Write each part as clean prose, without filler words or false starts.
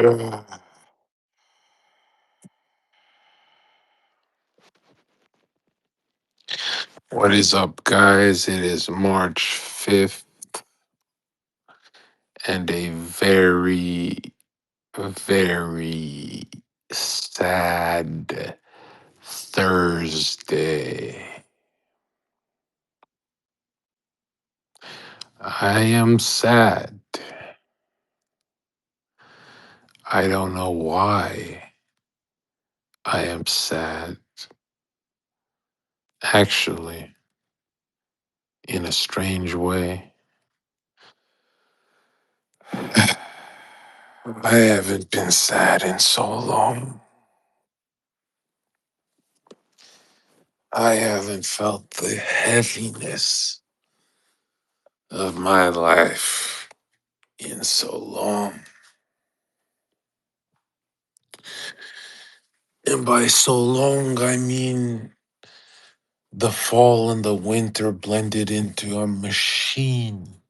What is up, guys? It is March 5th and a very, very sad Thursday. I am sad. I don't know why I am sad. Actually, in a strange way, I haven't been sad in so long. I haven't felt the heaviness of my life in so long. And by so long, I mean the fall and the winter blended into a machine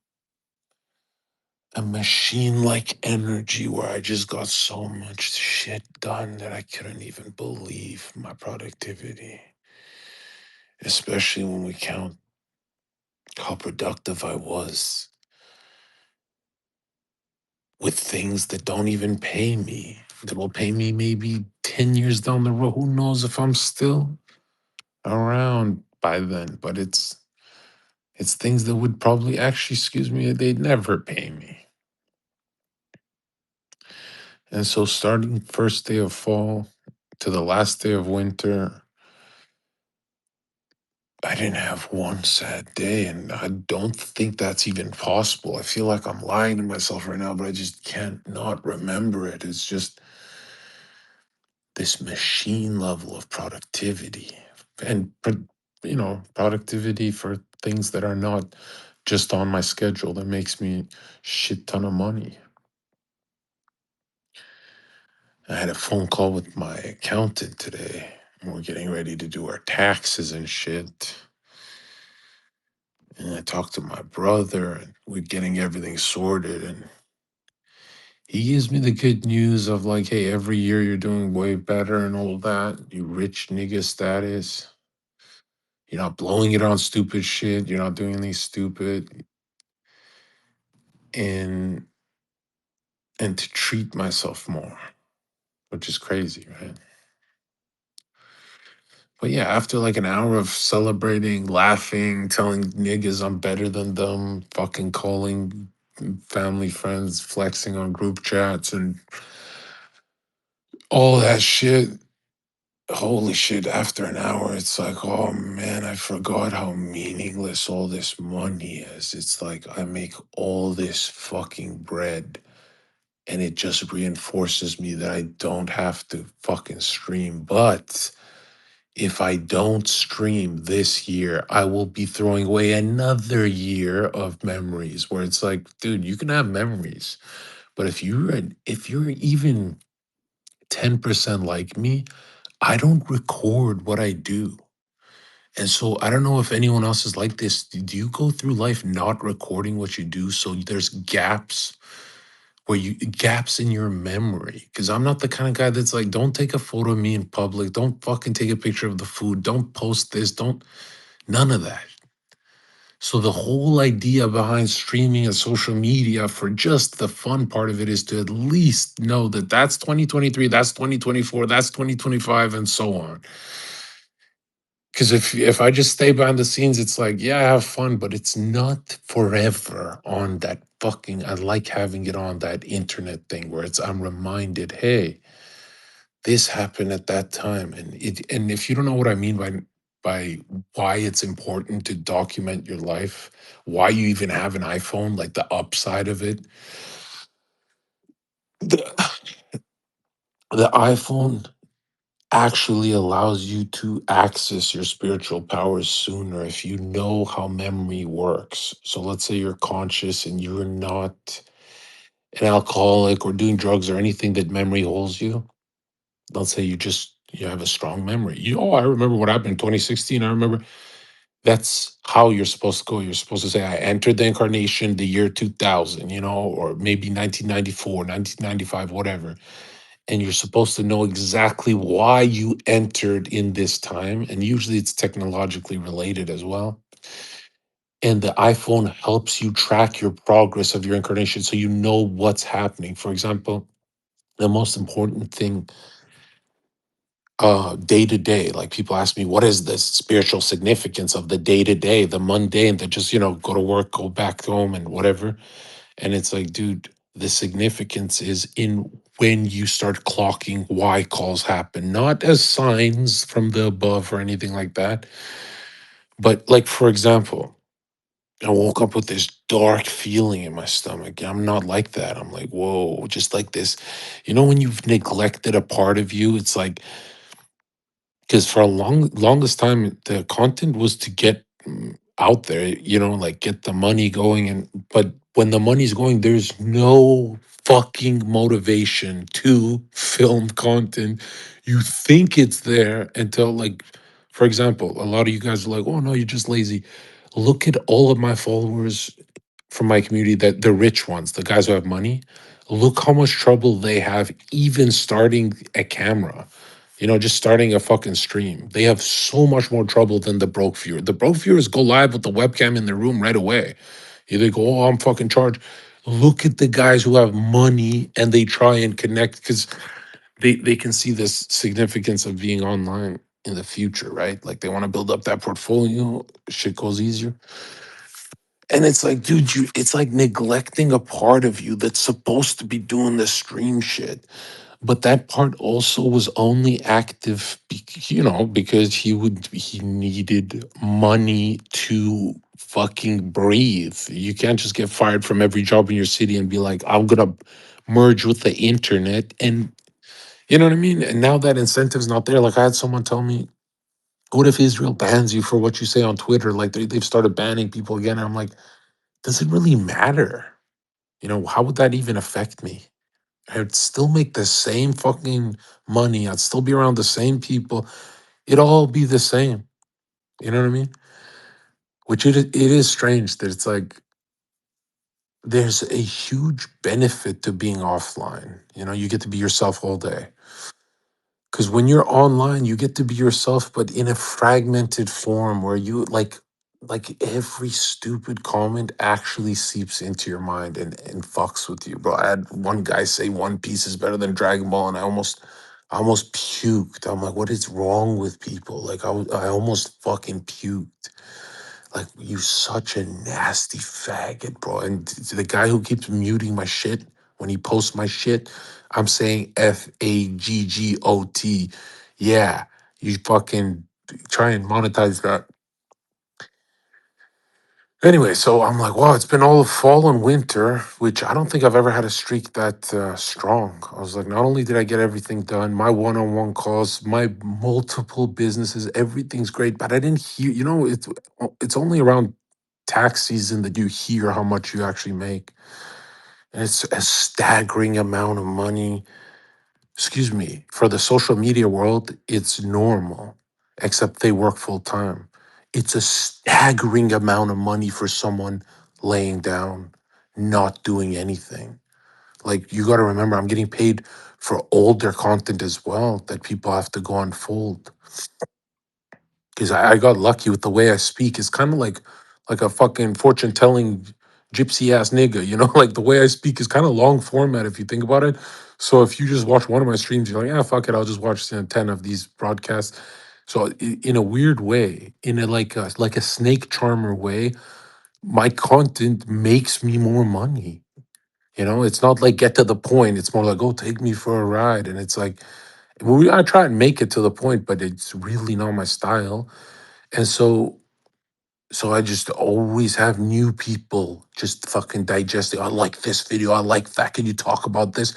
like energy where I just got so much shit done that I couldn't even believe my productivity, especially when we count how productive I was with things that don't even pay me, that will pay me maybe 10 years down the road. Who knows if I'm still around by then, but it's things that would probably actually, excuse me, they'd never pay me. And so starting first day of fall to the last day of winter, I didn't have one sad day, and I don't think that's even possible. I feel like I'm lying to myself right now, but I just can't not remember it. It's just this machine level of productivity and productivity for things that are not just on my schedule that makes me shit ton of money. I had a phone call with my accountant today. We're getting ready to do our taxes and shit. And I talked to my brother, and we're getting everything sorted. And he gives me the good news of like, hey, every year you're doing way better and all that. You rich nigga status. You're not blowing it on stupid shit. You're not doing anything stupid. And and to treat myself more, which is crazy, right? But yeah, after like an hour of celebrating, laughing, telling niggas I'm better than them, fucking calling family, friends, flexing on group chats and all that shit. Holy shit, after an hour, it's like, oh man, I forgot how meaningless all this money is. It's like I make all this fucking bread and it just reinforces me that I don't have to fucking stream. But if I don't stream this year, I will be throwing away another year of memories where it's like, dude, you can have memories, but if you're even 10% like me, I don't record what I do. And so I don't know if anyone else is like this. Do you go through life not recording what you do so there's gaps in your memory? Because I'm not the kind of guy that's like, don't take a photo of me in public, don't fucking take a picture of the food, don't post this, don't none of that. So the whole idea behind streaming and social media for just the fun part of it is to at least know that that's 2023, that's 2024, that's 2025, and so on. Because if I just stay behind the scenes, it's like, yeah, I have fun, but it's not forever on that fucking. I like having it on that internet thing where I'm reminded, hey, this happened at that time, and if you don't know what I mean by why it's important to document your life, why you even have an iPhone, like the upside of it, the the iPhone actually allows you to access your spiritual powers sooner if you know how memory works. So let's say you're conscious and you're not an alcoholic or doing drugs or anything that memory holds you. Let's say you have a strong memory. I remember what happened in 2016. I remember That's how you're supposed to go. You're supposed to say, I entered the incarnation the year 2000, or maybe 1994, 1995, whatever. And you're supposed to know exactly why you entered in this time. And usually it's technologically related as well. And the iPhone helps you track your progress of your incarnation so you know what's happening. For example, the most important thing day to day, like people ask me, what is the spiritual significance of the day to day, the mundane that just, go to work, go back home and whatever. And it's like, dude, the significance is in when you start clocking why calls happen, not as signs from the above or anything like that. But like, for example, I woke up with this dark feeling in my stomach. I'm not like that. I'm like, whoa, just like this. When you've neglected a part of you, it's like, because for a longest time, the content was to get out there, like get the money going. But when the money's going, there's no fucking motivation to film content. You think it's there until, like, for example, a lot of you guys are like, oh no, you're just lazy. Look at all of my followers from my community, that the rich ones, the guys who have money, look how much trouble they have even starting a camera, just starting a fucking stream. They have so much more trouble than the broke viewer. The broke viewers go live with the webcam in their room right away. They go, oh, I'm fucking charged. Look at the guys who have money and they try and connect because they can see this significance of being online in the future, right? Like they want to build up that portfolio. Shit goes easier. And it's like, dude, it's like neglecting a part of you that's supposed to be doing the stream shit. But that part also was only active, because he needed money to fucking breathe. You can't just get fired from every job in your city and be like, I'm gonna merge with the internet. And you know what I mean? And now that incentive's not there, like I had someone tell me, what if Israel bans you for what you say on Twitter? Like they've started banning people again. And I'm like, does it really matter? How would that even affect me? I'd still make the same fucking money. I'd still be around the same people. It'd all be the same. You know what I mean? Which it is strange that it's like there's a huge benefit to being offline. You get to be yourself all day. Because when you're online, you get to be yourself, but in a fragmented form where you like every stupid comment actually seeps into your mind and fucks with you, bro. I had one guy say One Piece is better than Dragon Ball, and I almost puked. I'm like, what is wrong with people? Like I almost fucking puked. Like, you such a nasty faggot, bro. And the guy who keeps muting my shit when he posts my shit, I'm saying FAGGOT. Yeah, you fucking try and monetize that. Anyway, so I'm like, wow, it's been all of fall and winter, which I don't think I've ever had a streak that strong. I was like, not only did I get everything done, my one-on-one calls, my multiple businesses, everything's great, but I didn't hear, it's only around tax season that you hear how much you actually make. And it's a staggering amount of money. Excuse me, for the social media world, it's normal, except they work full time. It's a staggering amount of money for someone laying down, not doing anything. Like, you got to remember, I'm getting paid for older content as well that people have to go unfold. Because I got lucky with the way I speak. It's kind of like a fucking fortune telling gypsy ass nigga, like the way I speak is kind of long format if you think about it. So if you just watch one of my streams, you're like, yeah, fuck it, I'll just watch 10 of these broadcasts. So in a weird way, in a like a snake charmer way, my content makes me more money. It's not like get to the point. It's more like, oh, take me for a ride. And it's like, I try and make it to the point, but it's really not my style. And so I just always have new people just fucking digesting. I like this video. I like that. Can you talk about this?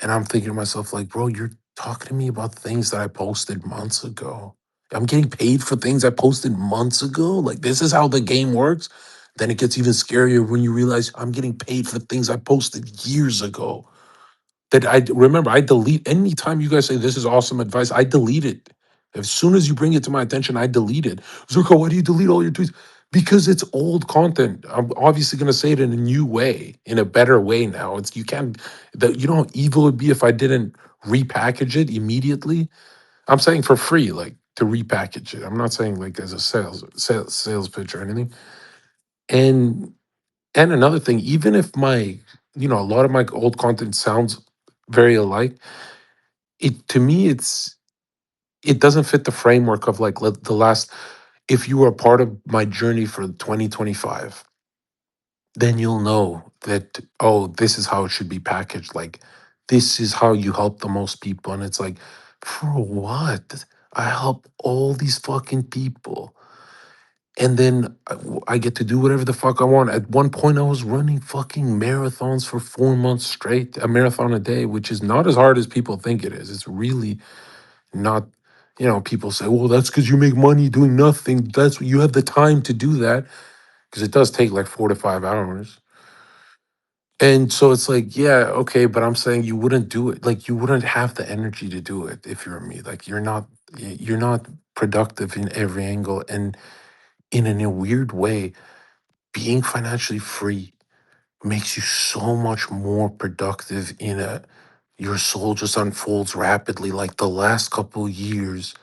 And I'm thinking to myself, like, bro, you're talking to me about things that I posted months ago. I'm getting paid for things I posted months ago. Like, this is how the game works. Then it gets even scarier when you realize I'm getting paid for things I posted years ago. That I remember, I delete anytime you guys say this is awesome advice, I delete it As soon as you bring it to my attention, I delete it. Zerko, why do you delete all your tweets? Because it's old content. I'm obviously going to say it in a new way, in a better way now. It's you can't. You know how evil it would be if I didn't repackage it immediately. I'm saying for free, like to repackage it. I'm not saying like as a sales pitch or anything. And another thing, even if my a lot of my old content sounds very alike, it to me it doesn't fit the framework of like the last. If you were a part of my journey for 2025, then you'll know that, oh, this is how it should be packaged. Like, this is how you help the most people. And it's like, for what? I help all these fucking people. And then I get to do whatever the fuck I want. At one point, I was running fucking marathons for 4 months straight, a marathon a day, which is not as hard as people think it is. It's really not. People say, well, that's because you make money doing nothing. That's you have the time to do that because it does take like 4 to 5 hours. And so it's like, yeah, okay, but I'm saying you wouldn't do it. Like you wouldn't have the energy to do it if you're me. Like you're not productive in every angle. And in a weird way, being financially free makes you so much more productive in a your soul just unfolds rapidly. Like the last couple of years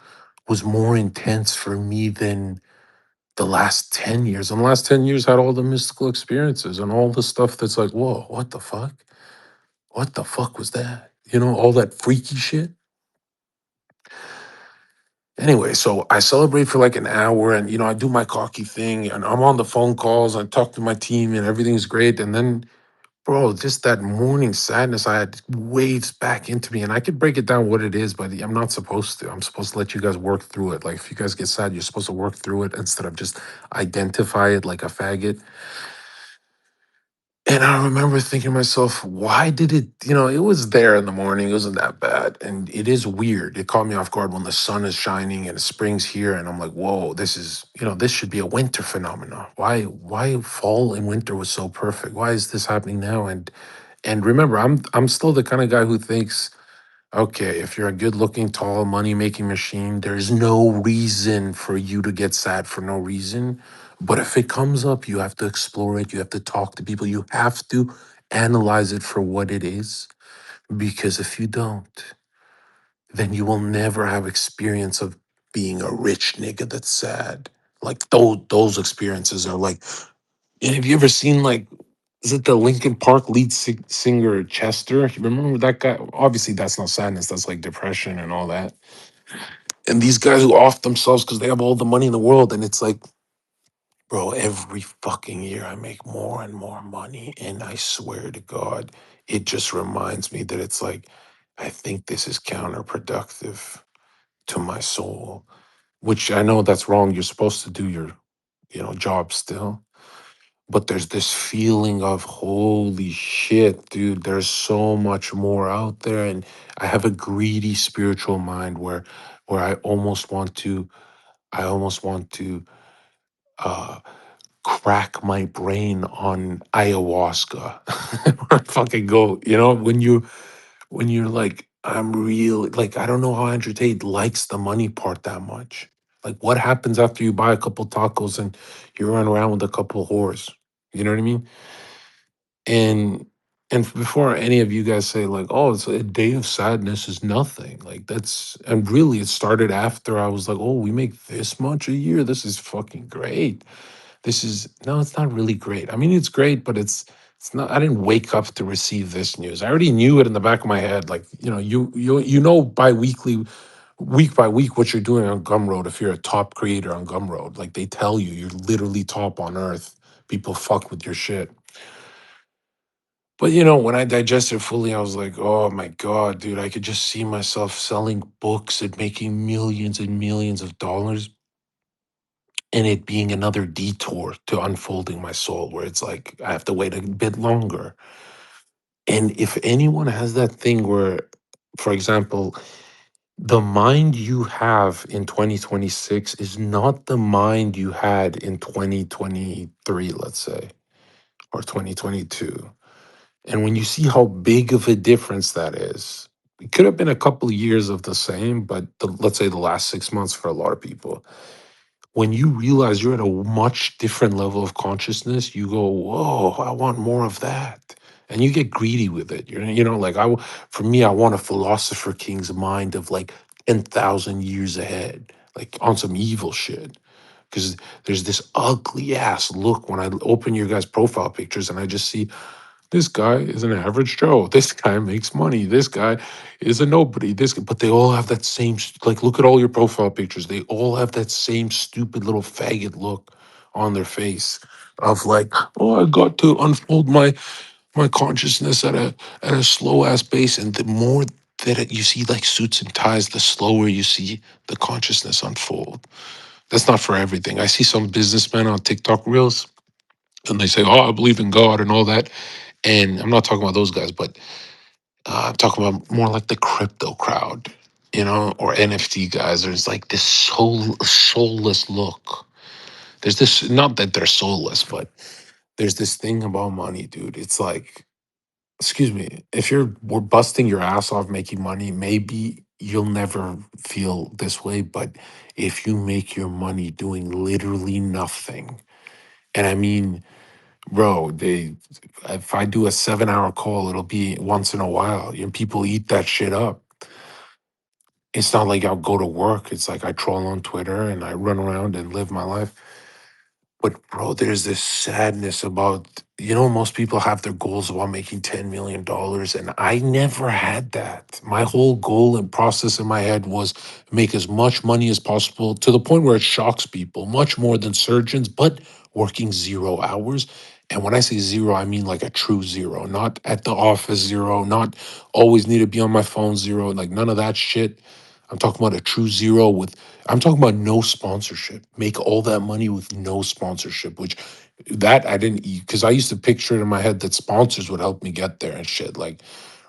was more intense for me than the last 10 years. And the last 10 years had all the mystical experiences and all the stuff that's like, whoa, what the fuck? What the fuck was that? All that freaky shit. Anyway, so I celebrate for like an hour and, I do my cocky thing and I'm on the phone calls. I talk to my team and everything's great. And then, bro, just that morning sadness I had waves back into me. And I could break it down what it is, but I'm not supposed to. I'm supposed to let you guys work through it. Like, if you guys get sad, you're supposed to work through it instead of just identify it like a faggot. And I remember thinking to myself, why did it, it was there in the morning. It wasn't that bad. And it is weird. It caught me off guard when the sun is shining and spring's here. And I'm like, whoa, this should be a winter phenomenon. Why fall and winter was so perfect? Why is this happening now? And remember, I'm still the kind of guy who thinks, okay, if you're a good looking, tall, money making machine, there's no reason for you to get sad for no reason. But if it comes up, you have to explore it. You have to talk to people. You have to analyze it for what it is. Because if you don't, then you will never have experience of being a rich nigga that's sad. Like those experiences are like, and have you ever seen like, is it the Linkin Park lead singer Chester? You remember that guy? Obviously, that's not sadness. That's like depression and all that. And these guys who off themselves because they have all the money in the world, and it's like, bro, every fucking year I make more and more money, and I swear to God, it just reminds me that it's like, I think this is counterproductive to my soul. Which I know that's wrong. You're supposed to do your, job still. But there's this feeling of holy shit, dude, there's so much more out there. And I have a greedy spiritual mind where I almost want to uh crack my brain on ayahuasca. Or fucking go, when you're like, I'm real, like, I don't know how Andrew Tate likes the money part that much. Like, what happens after you buy a couple tacos and you run around with a couple whores? You know what I mean? And before any of you guys say like, oh, it's a day of sadness is nothing, like and really it started after I was like, oh, we make this much a year, this is fucking great. This is no, it's not really great. I mean, it's great, but it's not. I didn't wake up to receive this news. I already knew it in the back of my head. Like, bi-weekly, week by week what you're doing on Gumroad. If you're a top creator on Gumroad, like, they tell you you're literally top on earth. People fuck with your shit. But when I digested fully, I was like, oh my God, dude, I could just see myself selling books and making millions and millions of dollars, and it being another detour to unfolding my soul, where it's like I have to wait a bit longer. And if anyone has that thing where, for example, the mind you have in 2026 is not the mind you had in 2023, let's say, or 2022. And when you see how big of a difference that is, It could have been a couple of years of the same, but let's say the last 6 months for a lot of people. When you realize you're at a much different level of consciousness, you go, "Whoa, I want more of that." And you get greedy with it. Like for me, I want a philosopher king's mind of like 10,000 years ahead, like on some evil shit. Because there's this ugly ass look when I open your guys' profile pictures and I just see this guy is an average Joe. This guy makes money. This guy is a nobody. But they all have that same, like, look at all your profile pictures. They all have that same stupid little faggot look on their face of like, oh, I got to unfold my consciousness at a slow ass pace. And the more that you see like suits and ties, the slower you see the consciousness unfold. That's not for everything. I see some businessmen on TikTok reels and they say, oh, I believe in God and all that. And I'm not talking about those guys, but I'm talking about more like the crypto crowd, or NFT guys. There's like this soulless look. There's this, not that they're soulless, but there's this thing about money, dude. It's like, excuse me, if we're busting your ass off making money, maybe you'll never feel this way. But if you make your money doing literally nothing, and I mean, bro, if I do a 7 hour call, it'll be once in a while. People eat that shit up. It's not like I'll go to work. It's like I troll on Twitter and I run around and live my life. But bro, there's this sadness about, most people have their goals about making $10 million. And I never had that. My whole goal and process in my head was make as much money as possible to the point where it shocks people, much more than surgeons, but working 0 hours. And when I say zero, I mean like a true zero, not at the office zero, not always need to be on my phone zero, like none of that shit. I'm talking about a true zero I'm talking about no sponsorship. Make all that money with no sponsorship, which that I didn't, because I used to picture it in my head that sponsors would help me get there and shit. Like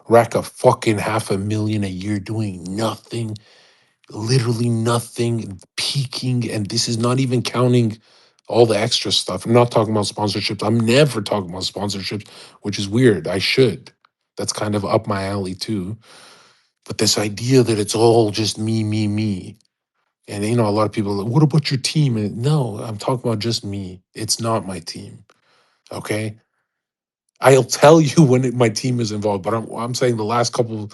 rack a fucking 500,000 a year doing nothing, literally nothing, peaking. And this is not even counting all the extra stuff. I'm not talking about sponsorships. I'm never talking about sponsorships, which is weird. I should. That's kind of up my alley too. But this idea that it's all just me, me, me. And a lot of people are like, what about your team? And no, I'm talking about just me. It's not my team. Okay. I'll tell you when my team is involved, but I'm saying the last couple,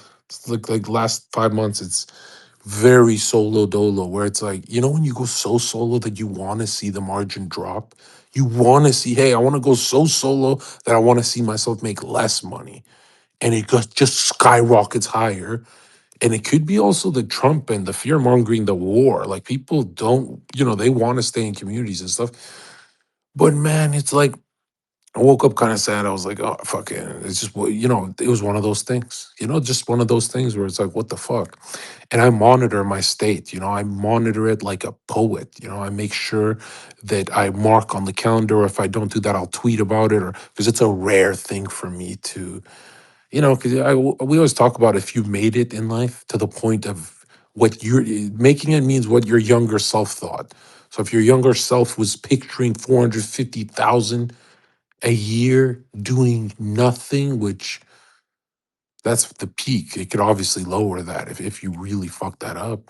like last 5 months, it's very solo dolo, where it's like, when you go so solo that you want to see the margin drop, you want to see, hey, I want to go so solo that I want to see myself make less money. And it just skyrockets higher. And it could be also the Trump and the fear mongering, the war. Like people don't, they want to stay in communities and stuff. But man, it's like I woke up kind of sad. I was like, oh, fuck it. It's just, it was one of those things, just one of those things where it's like, what the fuck? And I monitor my state, I monitor it like a poet. I make sure that I mark on the calendar. If I don't do that, I'll tweet about it, or because it's a rare thing for me to because we always talk about if you made it in life to the point of what you're making it means what your younger self thought. So if your younger self was picturing 450,000 a year doing nothing, which that's the peak, it could obviously lower that if you really fuck that up.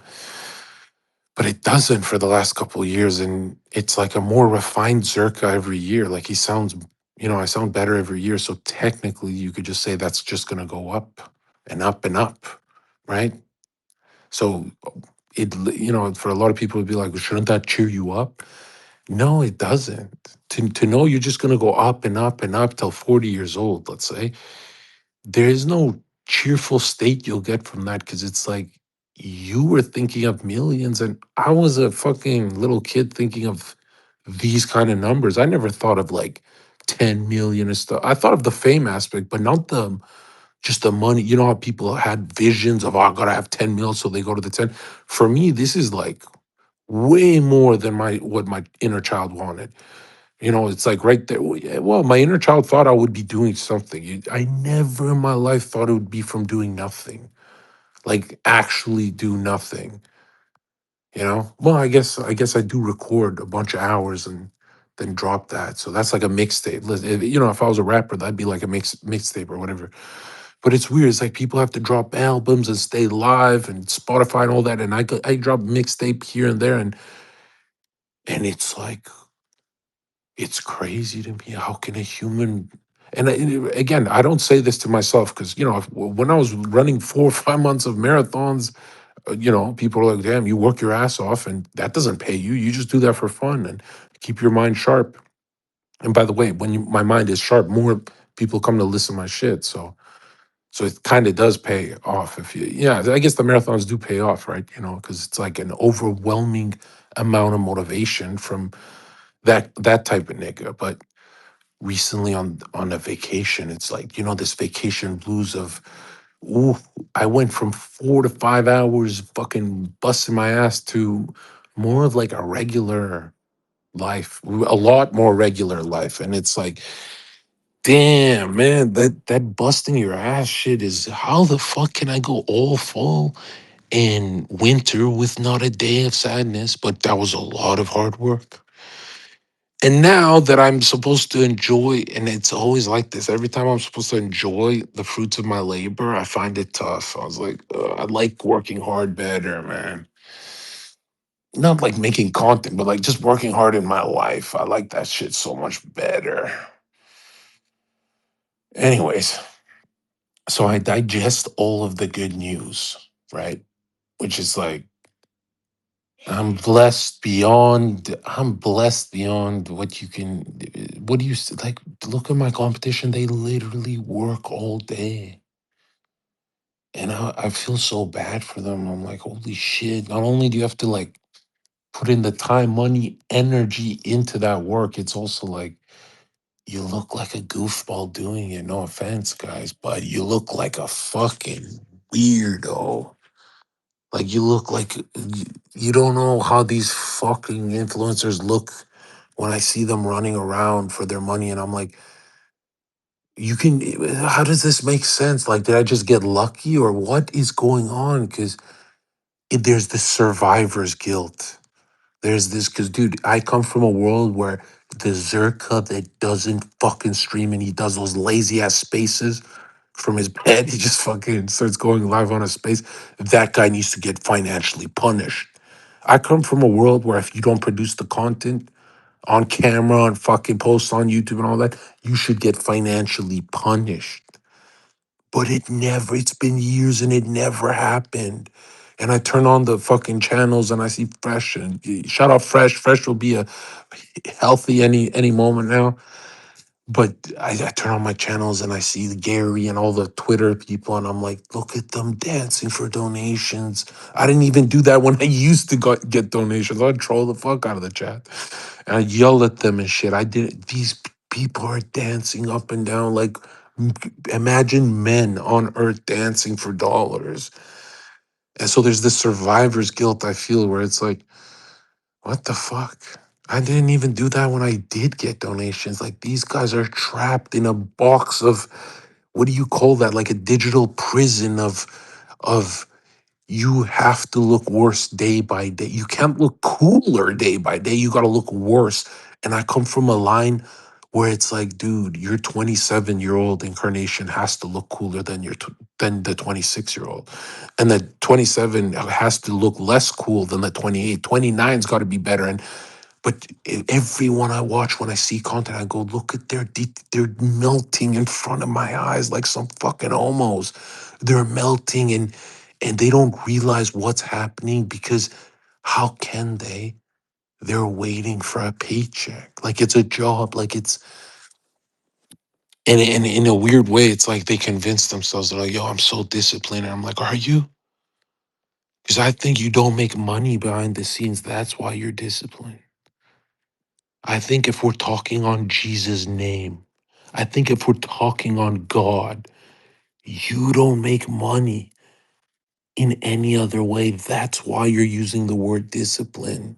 But it doesn't for the last couple of years. And it's like a more refined Zherka every year. Like he sounds, I sound better every year. So technically, you could just say that's just going to go up and up and up. Right. So for a lot of people, it'd be like, well, shouldn't that cheer you up? No, it doesn't. To know you're just going to go up and up and up till 40 years old, let's say, there is no cheerful state you'll get from that because it's like you were thinking of millions and I was a fucking little kid thinking of these kind of numbers. I never thought of like 10 million and stuff. I thought of the fame aspect, but not the just the money. You know how people had visions of, oh, I gotta have 10 mil, so they go to the 10. For me, this is like way more than what my inner child wanted. It's like right there. Well, my inner child thought I would be doing something. I never in my life thought it would be from doing nothing, like actually do nothing. Well, I guess I do record a bunch of hours and then drop that. So that's like a mixtape. If I was a rapper, that'd be like a mixtape or whatever. But it's weird. It's like people have to drop albums and stay live and Spotify and all that. And I drop mixtape here and there, and it's like it's crazy to me. How can a human? Again, I don't say this to myself because when I was running 4 or 5 months of marathons, people are like, "Damn, you work your ass off, and that doesn't pay you. You just do that for fun and keep your mind sharp." And by the way, when my mind is sharp, more people come to listen to my shit. So it kind of does pay off if you, yeah, I guess the marathons do pay off, right? Because it's like an overwhelming amount of motivation from that type of nigga. But recently on a vacation, it's like, this vacation blues of, ooh, I went from 4 to 5 hours fucking busting my ass to more of like a regular life, a lot more regular life. And it's like, damn, man, that busting your ass shit is how the fuck can I go all fall and winter with not a day of sadness? But that was a lot of hard work. And now that I'm supposed to enjoy, and it's always like this, every time I'm supposed to enjoy the fruits of my labor, I find it tough. I was like, I like working hard better, man. Not like making content, but like just working hard in my life. I like that shit so much better. Anyways, so I digest all of the good news, right? Which is like, I'm blessed beyond what you can, what do you, like, look at my competition. They literally work all day. And I feel so bad for them. I'm like, holy shit. Not only do you have to like put in the time, money, energy into that work, it's also like, you look like a goofball doing it. No offense, guys, but you look like a fucking weirdo. Like you look like you don't know how these fucking influencers look when I see them running around for their money, and I'm like, you can. How does this make sense? Like, did I just get lucky, or what is going on? Because there's this survivor's guilt. There's this because, dude, I come from a world where the Zherka that doesn't fucking stream and he does those lazy ass spaces from his bed. He just fucking starts going live on a space. That guy needs to get financially punished. I come from a world where if you don't produce the content on camera and fucking post on YouTube and all that, you should get financially punished. But it's been years and it never happened. And I turn on the fucking channels and I see Fresh and shout out Fresh. Fresh will be a healthy any moment now. But I turn on my channels and I see the Gary and all the Twitter people, and I'm like, look at them dancing for donations. I didn't even do that when I used to get donations. I'd troll the fuck out of the chat and I'd yell at them and shit. I did these people are dancing up and down like imagine men on earth dancing for dollars. And so there's this survivor's guilt I feel where it's like, what the fuck? I didn't even do that when I did get donations. Like these guys are trapped in a box of what do you call that? Like a digital prison of you have to look worse day by day. You can't look cooler day by day. You got to look worse. And I come from a line where it's like, dude, your 27-year-old incarnation has to look cooler than than the 26-year-old, and the 27 has to look less cool than the 28. 29's got to be better. And but everyone I watch when I see content, I go, look at they're melting in front of my eyes like some fucking homos. They're melting and they don't realize what's happening because how can they? They're waiting for a paycheck. Like it's a job. Like it's and in a weird way, it's like they convince themselves they're like, yo, I'm so disciplined. And I'm like, are you? Because I think you don't make money behind the scenes. That's why you're disciplined. I think if we're talking on Jesus' name, I think if we're talking on God, you don't make money in any other way. That's why you're using the word discipline.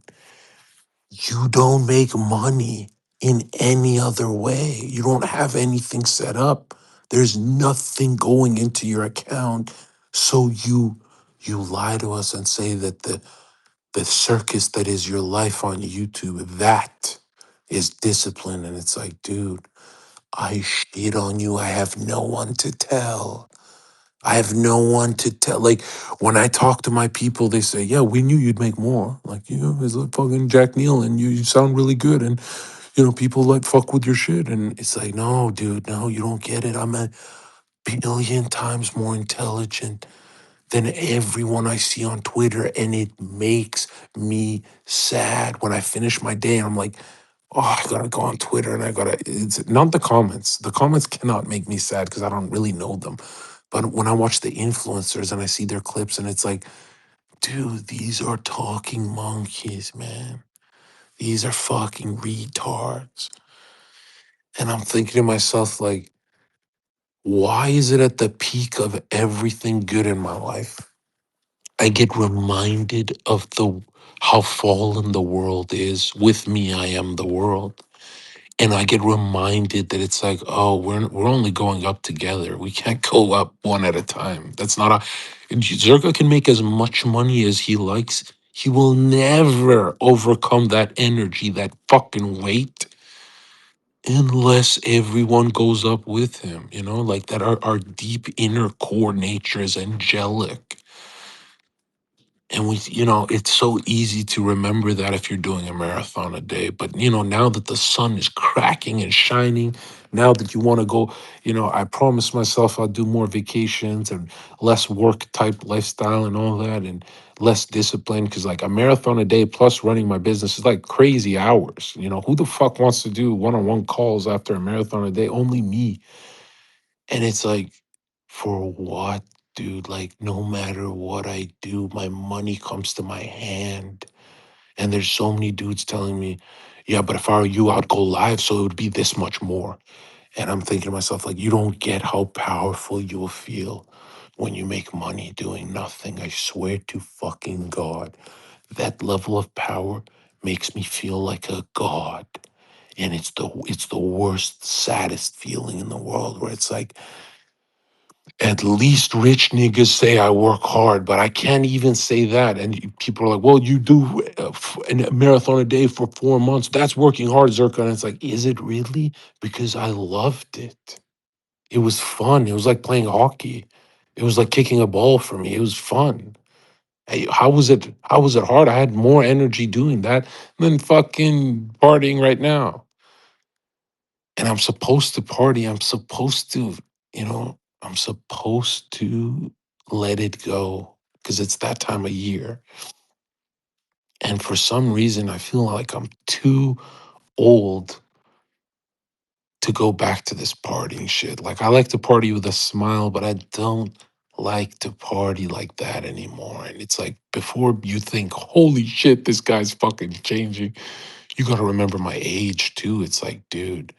You don't make money in any other way. You don't have anything set up. There's nothing going into your account. So you lie to us and say that the circus that is your life on YouTube, that is discipline. And it's like, dude, I shit on you. I have no one to tell. I have no one to tell. Like when I talk to my people, they say, "Yeah, we knew you'd make more. Like it's like fucking Jack Neal, and you sound really good, and people like fuck with your shit." And it's like, no, dude, no, you don't get it. I'm a billion times more intelligent than everyone I see on Twitter, and it makes me sad when I finish my day. I'm like, oh, I gotta go on Twitter and I gotta. It's not the comments. The comments cannot make me sad because I don't really know them. But when I watch the influencers and I see their clips, and it's like, dude, these are talking monkeys, man. These are fucking retards. And I'm thinking to myself, like, why is it at the peak of everything good in my life? I get reminded of the how fallen the world is. With me, I am the world. And I get reminded that it's like, oh, we're only going up together. We can't go up one at a time. That's not a Zerka can make as much money as he likes. He will never overcome that energy, that fucking weight, unless everyone goes up with him, like that our deep inner core nature is angelic. And it's so easy to remember that if you're doing a marathon a day. But, now that the sun is cracking and shining, now that you want to go, I promised myself I'll do more vacations and less work type lifestyle and all that and less discipline. Cause like a marathon a day plus running my business is like crazy hours. Who the fuck wants to do one on one calls after a marathon a day? Only me. And it's like, for what, dude? Like, no matter what I do, my money comes to my hand. And there's so many dudes telling me, yeah, but if I were you, I'd go live, so it would be this much more. And I'm thinking to myself, like, you don't get how powerful you will feel when you make money doing nothing. I swear to fucking God, that level of power makes me feel like a god. And it's the worst, saddest feeling in the world where it's like, at least rich niggas say I work hard, but I can't even say that. And people are like, well, you do a marathon a day for 4 months. That's working hard, Zerka. And it's like, is it really? Because I loved it. It was fun. It was like playing hockey. It was like kicking a ball for me. It was fun. Hey, how was it? How was it hard? I had more energy doing that than fucking partying right now. And I'm supposed to party. I'm supposed to, I'm supposed to let it go because it's that time of year. And for some reason, I feel like I'm too old to go back to this partying shit. Like, I like to party with a smile, but I don't like to party like that anymore. And it's like, before you think, holy shit, this guy's fucking changing, you got to remember my age too. It's like, dude,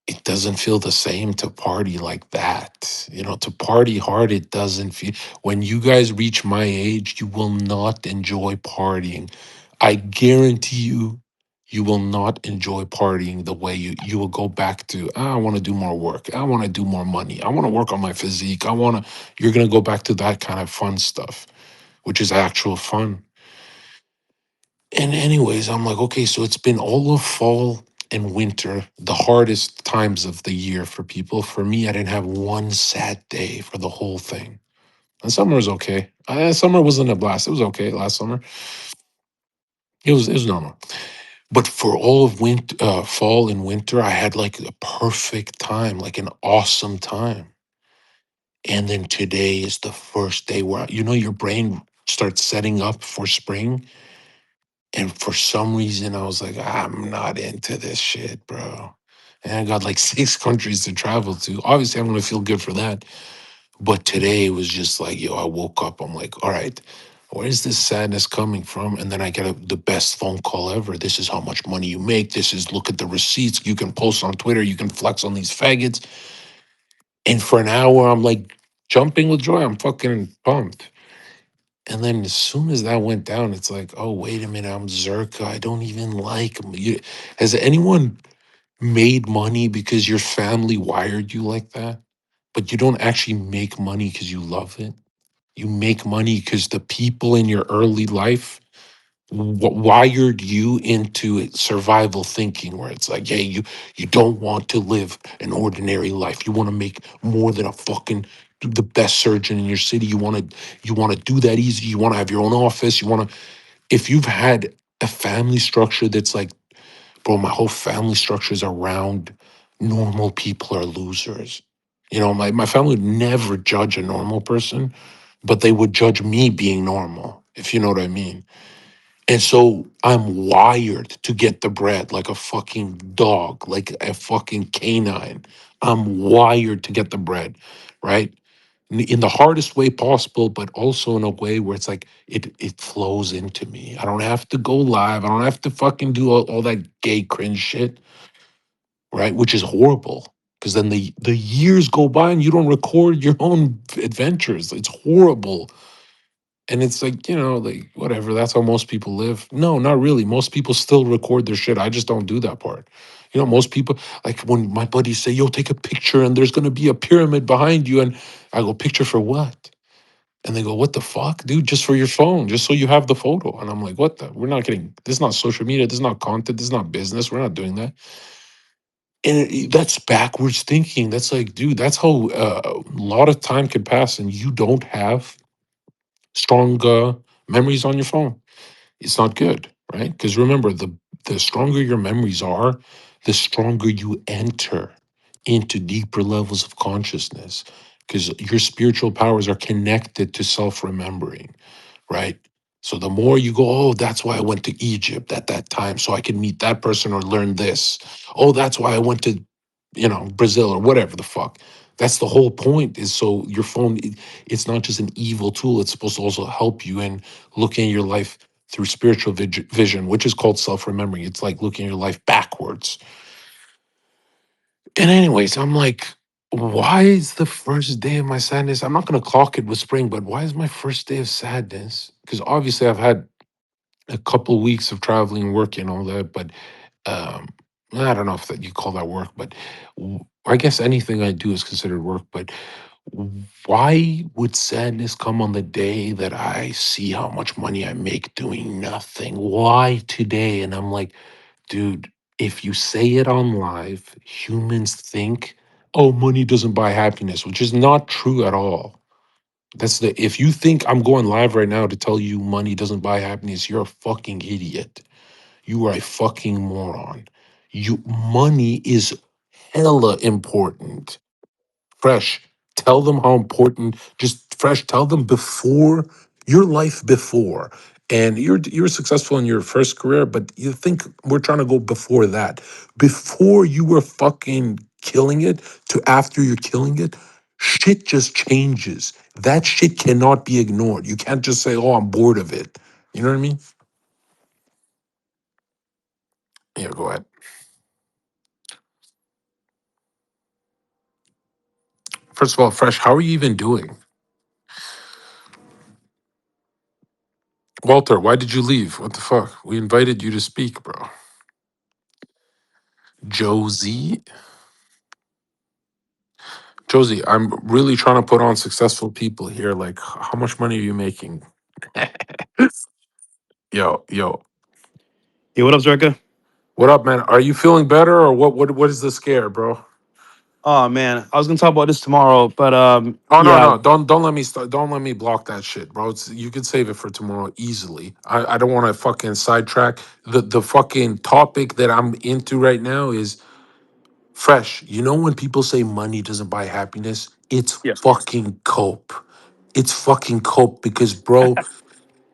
it doesn't feel the same to party like that. To party hard, it doesn't feel. When you guys reach my age, you will not enjoy partying. I guarantee you, you will not enjoy partying the way you will go back to, "Ah, I want to do more work. I want to do more money. I want to work on my physique. You're going to go back to that kind of fun stuff, which is actual fun. And anyways, I'm like, okay, so it's been all of fall and winter, the hardest times of the year for people. For me, I didn't have one sad day for the whole thing. And summer was okay. Summer wasn't a blast. It was okay last summer. It was normal. But for all of winter, fall and winter, I had like a perfect time, like an awesome time. And then today is the first day where your brain starts setting up for spring. And for some reason, I was like, I'm not into this shit, bro. And I got like 6 countries to travel to. Obviously, I'm gonna feel good for that. But today was just like, yo, I woke up. I'm like, all right, where's this sadness coming from? And then I get the best phone call ever. This is how much money you make. This is, look at the receipts. You can post on Twitter. You can flex on these faggots. And for an hour, I'm like jumping with joy. I'm fucking pumped. And then as soon as that went down, it's like, oh, wait a minute, I'm Zerka. I don't even like him. Has anyone made money because your family wired you like that? But you don't actually make money because you love it. You make money because the people in your early life wired you into survival thinking, where it's like, hey, you don't want to live an ordinary life. You want to make more than a fucking the best surgeon in your city. You want to do that easy. You want to have your own office. You want to, if you've had a family structure that's like, bro, my whole family structure is around normal people are losers. My family would never judge a normal person, but they would judge me being normal, if you know what I mean. And so I'm wired to get the bread like a fucking dog, like a fucking canine. I'm wired to get the bread, right? In the hardest way possible, but also in a way where it's like it flows into me. I don't have to go live. I don't have to fucking do all that gay cringe shit, right? Which is horrible. Because then the years go by and you don't record your own adventures. It's horrible. And it's like, like whatever, that's how most people live. No, not really. Most people still record their shit. I just don't do that part. Most people, like when my buddies say, yo, take a picture and there's going to be a pyramid behind you. And I go, picture for what? And they go, what the fuck, dude? Just for your phone, just so you have the photo. And I'm like, what the? We're not getting, this is not social media. This is not content. This is not business. We're not doing that. And that's backwards thinking. That's like, dude, that's how a lot of time can pass and you don't have strong memories on your phone. It's not good, right? Because remember, the stronger your memories are, the stronger you enter into deeper levels of consciousness. Because your spiritual powers are connected to self-remembering, right? So the more you go, oh, that's why I went to Egypt at that time, so I could meet that person or learn this. Oh, that's why I went to, Brazil or whatever the fuck. That's the whole point. Is so your phone, it's not just an evil tool. It's supposed to also help you in looking at your life through spiritual vision, which is called self-remembering. It's like looking at your life backwards. And anyways, I'm like, why is the first day of my sadness? I'm not going to clock it with spring, but why is my first day of sadness? Because obviously I've had a couple weeks of traveling, and work, and all that, but um, I don't know if that you call that work, but I guess anything I do is considered work. But why would sadness come on the day that I see how much money I make doing nothing? Why today? And I'm like, dude, if you say it on live, humans think, oh, money doesn't buy happiness, which is not true at all. If you think I'm going live right now to tell you money doesn't buy happiness, you're a fucking idiot. You are a fucking moron. Money is hella important. Fresh, tell them how important. Just fresh, tell them before your life before. And you're successful in your first career, but you think we're trying to go before that. Before you were fucking killing it to after you're killing it, shit just changes. That shit cannot be ignored. You can't just say, "Oh, I'm bored of it." You know what I mean? Yeah, go ahead. First of all, Fresh, how are you even doing? Walter, why did you leave? What the fuck? We invited you to speak, bro. Josie? Josie, I'm really trying to put on successful people here. Like, how much money are you making? Yo. Hey, what up, Zherka? What up, man? Are you feeling better or what is the scare, bro? Oh man, I was gonna talk about this tomorrow, but Oh no, yeah, no. Don't let me don't let me block that shit, bro. You can save it for tomorrow easily. I don't want to fucking sidetrack. The fucking topic that I'm into right now is Fresh. You know when people say money doesn't buy happiness, it's yeah, fucking cope. It's fucking cope because, bro,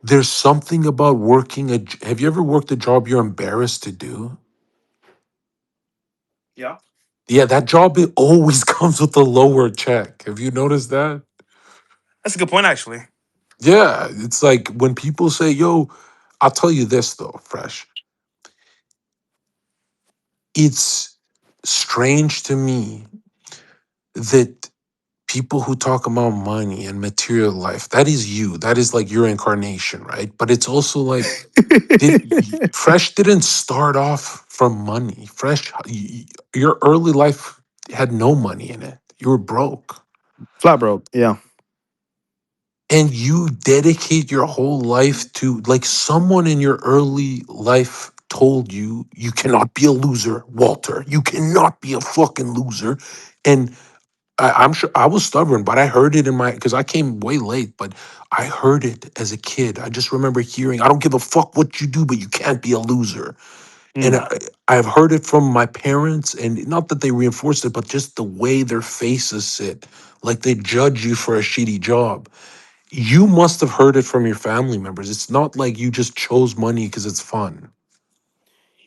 there's something about working have you ever worked a job you're embarrassed to do? yeah. Yeah, that job, it always comes with a lower check. Have you noticed that? That's a good point, actually. Yeah, it's like when people say, yo, I'll tell you this though, Fresh. It's strange to me that people who talk about money and material life, that is you. That is like your incarnation, right? But it's also like, Fresh didn't start off from money. Your early life had no money in it. You were broke. Flat broke. Yeah, and you dedicate your whole life to, like, someone in your early life told you you cannot be a loser, Walter. You cannot be a fucking loser. And I'm sure I was stubborn, but I heard it in my, because I came way late, but I heard it as a kid. I just remember hearing, I don't give a fuck what you do, but you can't be a loser. And Mm. I've heard it from my parents, and not that they reinforced it, but just the way their faces sit, like they judge you for a shitty job. You must have heard it from your family members. It's not like you just chose money because it's fun.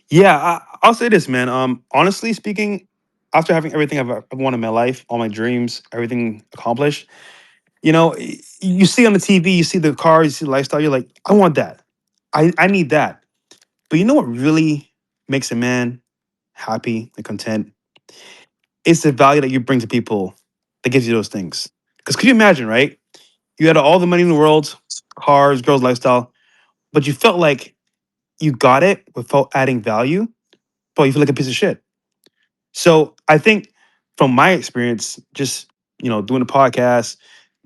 Yeah, I'll say this, man. Honestly speaking, after having everything I've ever wanted in my life, all my dreams, everything accomplished, you see on the TV, you see the cars, you see the lifestyle, you're like, I want that. I need that. But you know what really makes a man happy and content? It's the value that you bring to people that gives you those things. Because could you imagine, right? You had all the money in the world, cars, girls, lifestyle, but you felt like you got it without adding value, but you feel like a piece of shit. So I think from my experience, just doing a podcast,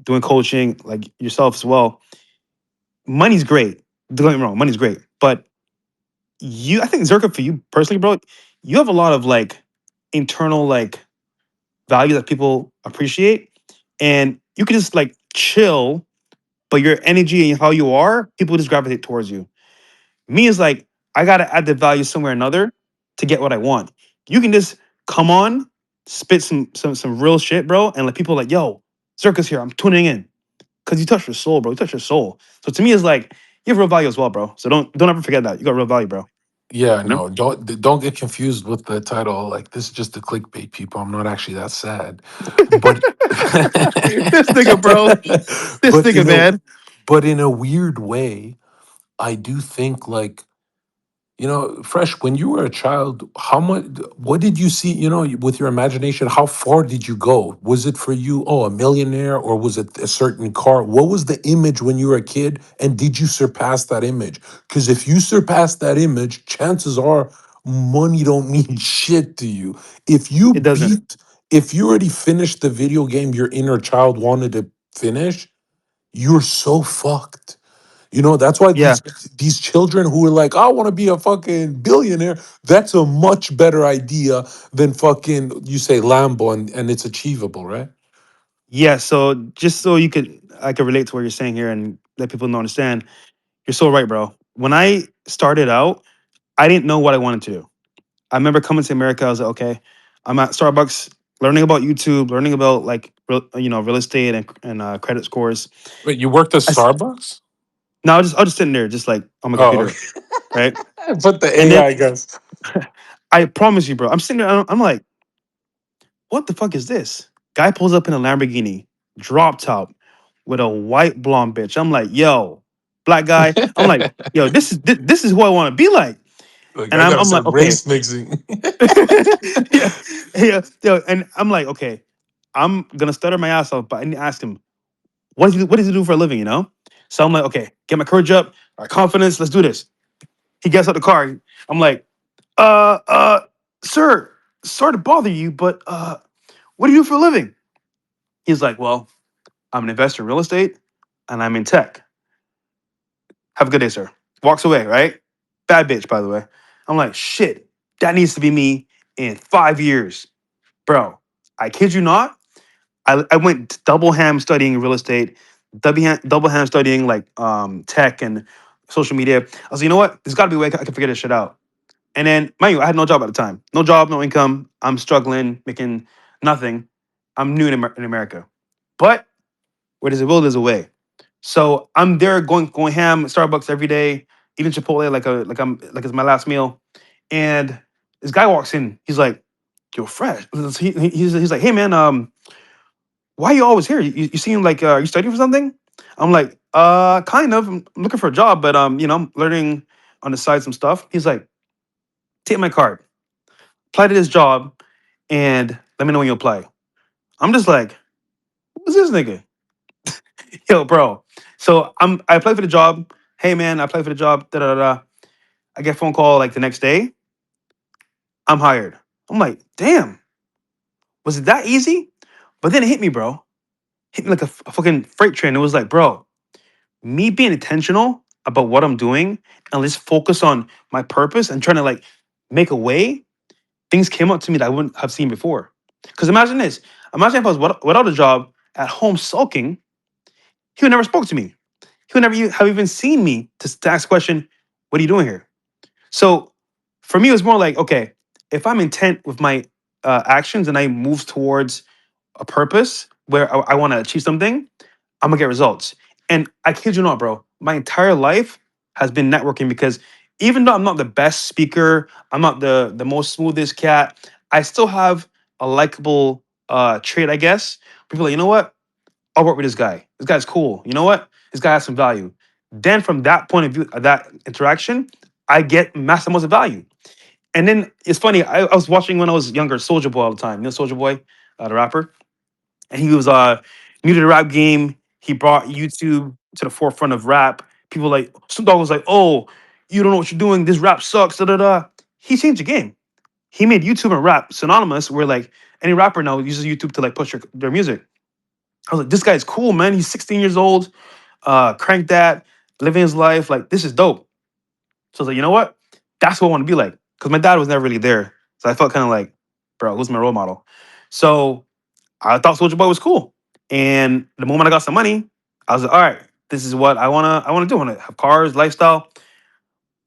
doing coaching, like yourself as well, money's great. Don't get me wrong, money's great. But I think Zerka, for you personally, bro, you have a lot of like internal like value that people appreciate. And you can just like chill, but your energy and how you are, people just gravitate towards you. Me is like, I gotta add the value somewhere or another to get what I want. You can just come on, spit some real shit, bro, and like people are like, yo, Circus here, I'm tuning in. Cause you touch your soul, bro. You touch your soul. So to me, it's like you have real value as well, bro. So don't ever forget that. You got real value, bro. Yeah, You know? no, don't get confused with the title. Like, this is just the clickbait, people. I'm not actually that sad, but This nigga, bro. This but nigga, man. in a weird way, I do think, like, Fresh, when you were a child, how much, what did you see, with your imagination? How far did you go? Was it for you, oh, a millionaire, or was it a certain car? What was the image when you were a kid? And did you surpass that image? Because if you surpass that image, chances are money don't mean shit to you. If you It doesn't. beat, if you already finished the video game your inner child wanted to finish, you're so fucked. That's why Yeah. these children who are like, I want to be a fucking billionaire, that's a much better idea than fucking, you say, Lambo, and it's achievable, right? Yeah. So just so I could relate to what you're saying here and let people know understand, you're so right, bro. When I started out, I didn't know what I wanted to do. I remember coming to America. I was like, okay, I'm at Starbucks, learning about YouTube, learning about like real estate and credit scores. Wait, you worked at I s- Starbucks? Now I was just sitting there, just like on my Oh, computer, okay. right? But the And then AI guys. I promise you, bro, I'm sitting there. I'm like, what the fuck is this? Guy pulls up in a Lamborghini, drop top, with a white blonde bitch. I'm like, yo, black guy. I'm like, yo, this is who I want to be like. Like, And I gotta I'm like, start okay, race mixing. yeah, yeah. And I'm like, okay, I'm gonna stutter my ass off, but I need to ask him, what does he do for a living, you know? So I'm like, okay, get my courage up, my confidence, let's do this. He gets out the car. I'm like, uh, uh, sir, sorry to bother you, but what do you do for a living? He's like, well, I'm an investor in real estate and I'm in tech. Have a good day, sir. Walks away, right? Bad bitch, by the way. I'm like, shit, that needs to be me in 5 years. Bro, I kid you not. I went double ham studying real estate, double ham studying like tech and social media. I was like, you know what? There's got to be a way I can figure this shit out. And then, mind you, I had no job at the time. No job, no income. I'm struggling, making nothing. I'm new in America. But where there's a will, there's a way. So I'm there going ham at Starbucks every day, eating Chipotle like it's my last meal. And this guy walks in. He's like, "Yo, fresh." He's like, "Hey man, why are you always here? You seem like you studying for something?" I'm like, kind of. I'm looking for a job, but I'm learning on the side some stuff." He's like, "Take my card, apply to this job, and let me know when you apply." I'm just like, "Who's this nigga?" Yo, bro. So I applied for the job. Hey man, I applied for the job. Da da da. I get a phone call like the next day. I'm hired. I'm like, damn, was it that easy? But then it hit me, bro. Hit me like a fucking freight train. It was like, bro, me being intentional about what I'm doing and let's focus on my purpose and trying to like make a way, things came up to me that I wouldn't have seen before. Because imagine this. Imagine if I was without a job at home sulking, he would never spoke to me. He would never have even seen me to ask the question, what are you doing here? So for me, it was more like, okay, if I'm intent with my actions and I move towards a purpose where I want to achieve something, I'm gonna get results. And I kid you not, bro, my entire life has been networking because even though I'm not the best speaker, I'm not the most smoothest cat, I still have a likable trait, I guess. People are like, you know what? I'll work with this guy. This guy's cool. You know what? This guy has some value. Then from that point of view, that interaction, I get massive amounts of value. And then it's funny. I was watching when I was younger, Soldier Boy all the time. You know Soldier Boy, the rapper, and he was new to the rap game. He brought YouTube to the forefront of rap. People like Snoop Dogg was like, "Oh, you don't know what you're doing. This rap sucks." Da da da. He changed the game. He made YouTube and rap synonymous. Where like any rapper now uses YouTube to like push their music. I was like, this guy's cool, man. He's 16 years old, cranked that, living his life. Like, this is dope. So I was like, you know what? That's what I want to be like. Because my dad was never really there. So I felt kind of like, bro, who's my role model? So I thought Soldier Boy was cool. And the moment I got some money, I was like, all right, this is what I wanna do. I wanna have cars, lifestyle.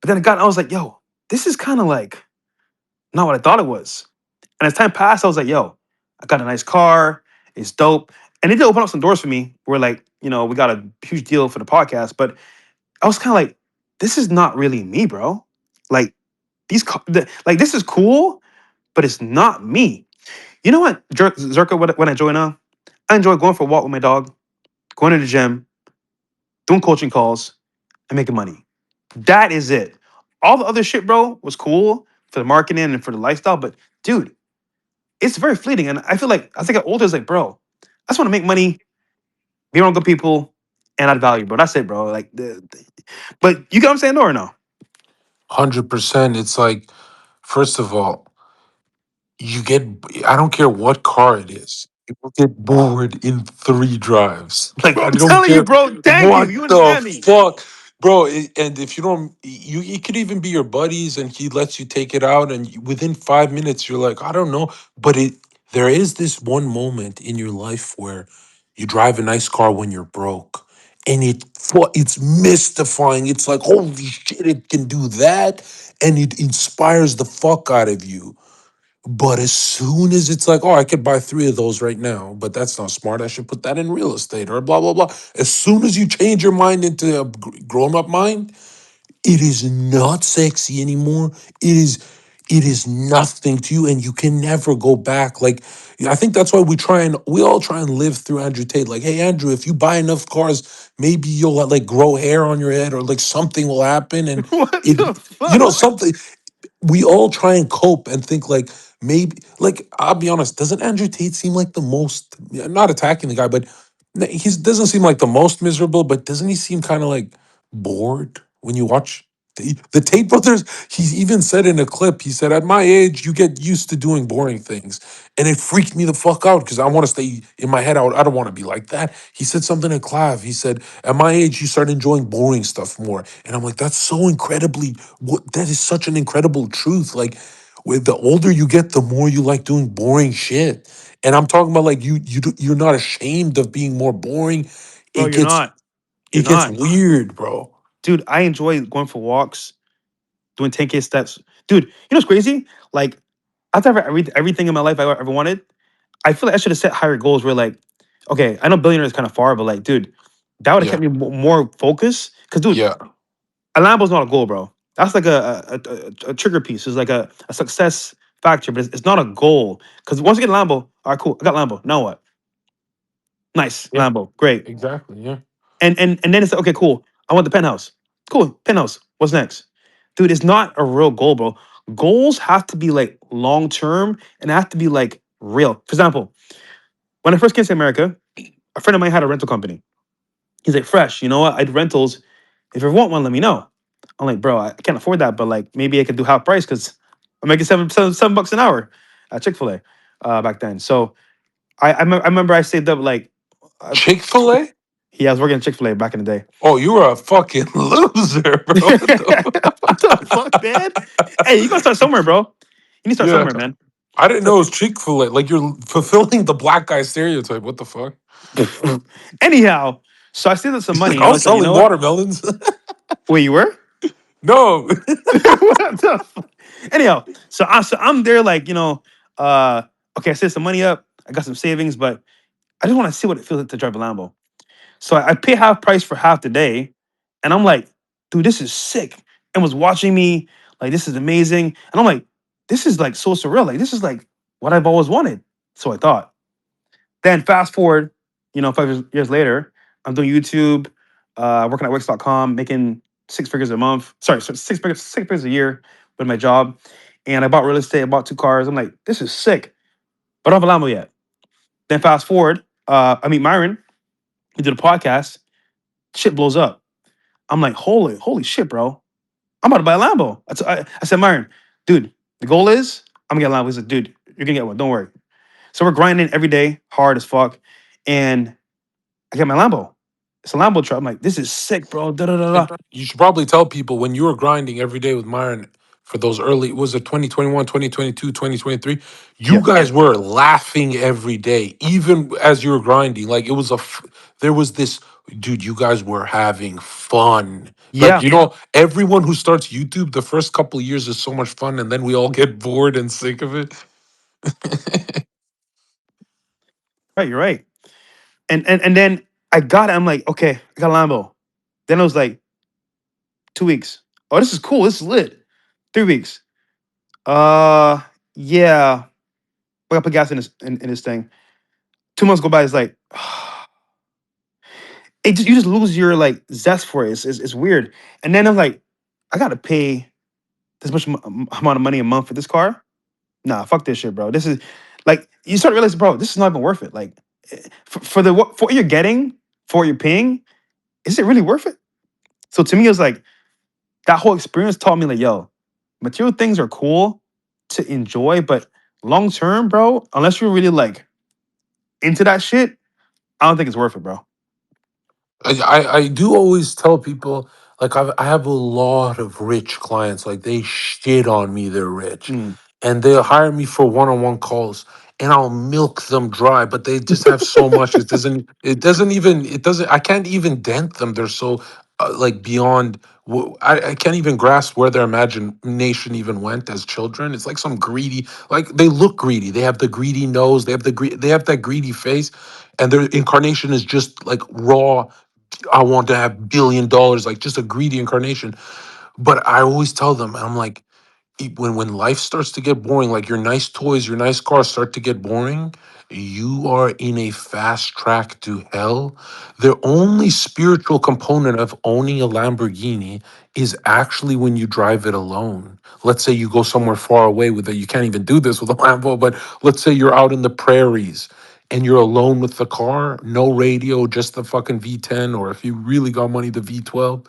But then I was like, yo, this is kind of like not what I thought it was. And as time passed, I was like, yo, I got a nice car. It's dope. And it did open up some doors for me where, like, we got a huge deal for the podcast. But I was kind of like, this is not really me, bro. Like, like, this is cool, but it's not me. You know what, Zerka, what I enjoy now? I enjoy going for a walk with my dog, going to the gym, doing coaching calls, and making money. That is it. All the other shit, bro, was cool for the marketing and for the lifestyle. But, dude, it's very fleeting. And I feel like as I get older, it's like, bro, I just want to make money, be around good people, and add value, bro. That's it, bro. Like, but you get what I'm saying, or no? 100%. It's like, first of all, you get, I don't care what car it is, you will get bored in 3 drives. Like, I I'm don't telling you, care bro. Thank you. what You the understand me. fuck. Bro, and if you don't, it could even be your buddies and he lets you take it out, and within 5 minutes, you're like, I don't know. But there is this one moment in your life where you drive a nice car when you're broke. And it's mystifying. It's like, holy shit, it can do that. And it inspires the fuck out of you. But as soon as it's like, oh, I could buy 3 of those right now, but that's not smart. I should put that in real estate or blah, blah, blah. As soon as you change your mind into a grown up mind, it is not sexy anymore. It is nothing to you, and you can never go back. Like, I think that's why we all try and live through Andrew Tate. Like, hey, Andrew, if you buy enough cars, maybe you'll like grow hair on your head, or like something will happen. And What the it, fuck? something we all try and cope and think like maybe, like, I'll be honest, doesn't Andrew Tate seem like the most, I'm not attacking the guy, but he doesn't seem like the most miserable, but doesn't he seem kind of like bored when you watch the Tate brothers? He even said in a clip, he said, at my age, you get used to doing boring things. And it freaked me the fuck out because I want to stay in my head out. I don't want to be like that. He said something in Clav. He said, at my age, you start enjoying boring stuff more. And I'm like, that's so incredibly, that is such an incredible truth. Like, with the older you get, the more you like doing boring shit. And I'm talking about like you're not ashamed of being more boring. Bro, It you're gets not. You're it gets not. weird, bro. Dude, I enjoy going for walks, doing 10K steps. Dude, you know what's crazy? Like, after everything in my life I ever wanted, I feel like I should have set higher goals where, like, okay, I know billionaire is kind of far, but like, dude, that would have Yeah, kept me more focused. Because, dude, yeah. a Lambo's not a goal, bro. That's like a trigger piece. It's like a success factor, but it's not a goal. Because once you get a Lambo, all right, cool, I got Lambo. Now what? Nice, Yeah, Lambo, great. exactly. Yeah. And then it's like, okay, cool. I want the penthouse. Cool, penthouse. What's next? Dude, it's not a real goal, bro. Goals have to be like long term and have to be like real. For example, when I first came to America, a friend of mine had a rental company. He's like, Fresh, you know what? I do rentals. If you ever want one, let me know. I'm like, bro, I can't afford that, but like maybe I could do half price because I'm making $7 an hour at Chick-fil-A back then. So I remember I saved up like uh, Chick-fil-A? Yeah, I was working at Chick-fil-A back in the day. Oh, you were a fucking loser, bro. What the What the fuck, man? Hey, you gotta start somewhere, bro. You need to start Yeah. somewhere, man. I didn't know it was Chick-fil-A. Like you're fulfilling the black guy stereotype. What the fuck? Anyhow, so I saved up some money, I and I was was like, you selling know what? watermelons. Wait, you were? No. What the fuck? Anyhow, so I'm there, like, uh, okay, I saved some money up. I got some savings, but I just want to see what it feels like to drive a Lambo. So I pay half price for half the day, and I'm like, dude, this is sick. And was watching me like, this is amazing, and I'm like, this is like so surreal. Like, this is like what I've always wanted. So I thought. Then fast forward, 5 years later, I'm doing YouTube, working at Wix.com, making 6 figures a month. Sorry, 6 figures a year with my job. And I bought real estate. I bought 2 cars. I'm like, this is sick, but I don't have a Lambo yet. Then fast forward, I meet Myron. We did a podcast. Shit blows up. I'm like, holy shit, bro. I'm about to buy a Lambo. I said, Myron, dude, the goal is I'm gonna get a Lambo. He said, dude, you're gonna get one. Don't worry. So we're grinding every day, hard as fuck. And I get my Lambo. It's a Lambo truck. I'm like, this is sick, bro. Da da da And da. you should probably tell people when you were grinding every day with Myron for those early, was it 2021, 2022, 2023? You Yeah. guys were laughing every day, even as you were grinding. Like it was there was this, dude, you guys were having fun. Like, Yeah. you know, everyone who starts YouTube, the first couple of years is so much fun, and then we all get bored and sick of it. Right, you're right. And then I got it. I'm like, okay, I got a Lambo. Then it was like 2 weeks. Oh, this is cool. This is lit. 3 weeks. Uh yeah. We gotta put gas in this thing. 2 months go by, it's like you just lose your like zest for it. It's weird. And then I'm like, I gotta pay this much amount of money a month for this car. Nah, fuck this shit, bro. This is like you start realizing, bro, this is not even worth it. Like for what you're getting, for what you're paying, is it really worth it? So to me, it was like that whole experience taught me like, yo, material things are cool to enjoy, but long term, bro, unless you're really like into that shit, I don't think it's worth it, bro. I do always tell people like I have a lot of rich clients like they shit on me they're rich Mm. and they'll hire me for one-on-one calls and I'll milk them dry but they just have so much it doesn't I can't even dent them they're so like beyond I can't even grasp where their imagination even went as children. It's like some greedy, like they look greedy, they have the greedy nose, they have that greedy face, and their incarnation is just like raw. I want to have $1 billion, like just a greedy incarnation. But I always tell them, I'm like, when life starts to get boring, like your nice toys, your nice cars start to get boring, you are in a fast track to hell. The only spiritual component of owning a Lamborghini is actually when you drive it alone. Let's say you go somewhere far away with it. You can't even do this with a Lambo, but let's say you're out in the prairies and you're alone with the car, no radio, just the fucking V10, or if you really got money, the V12,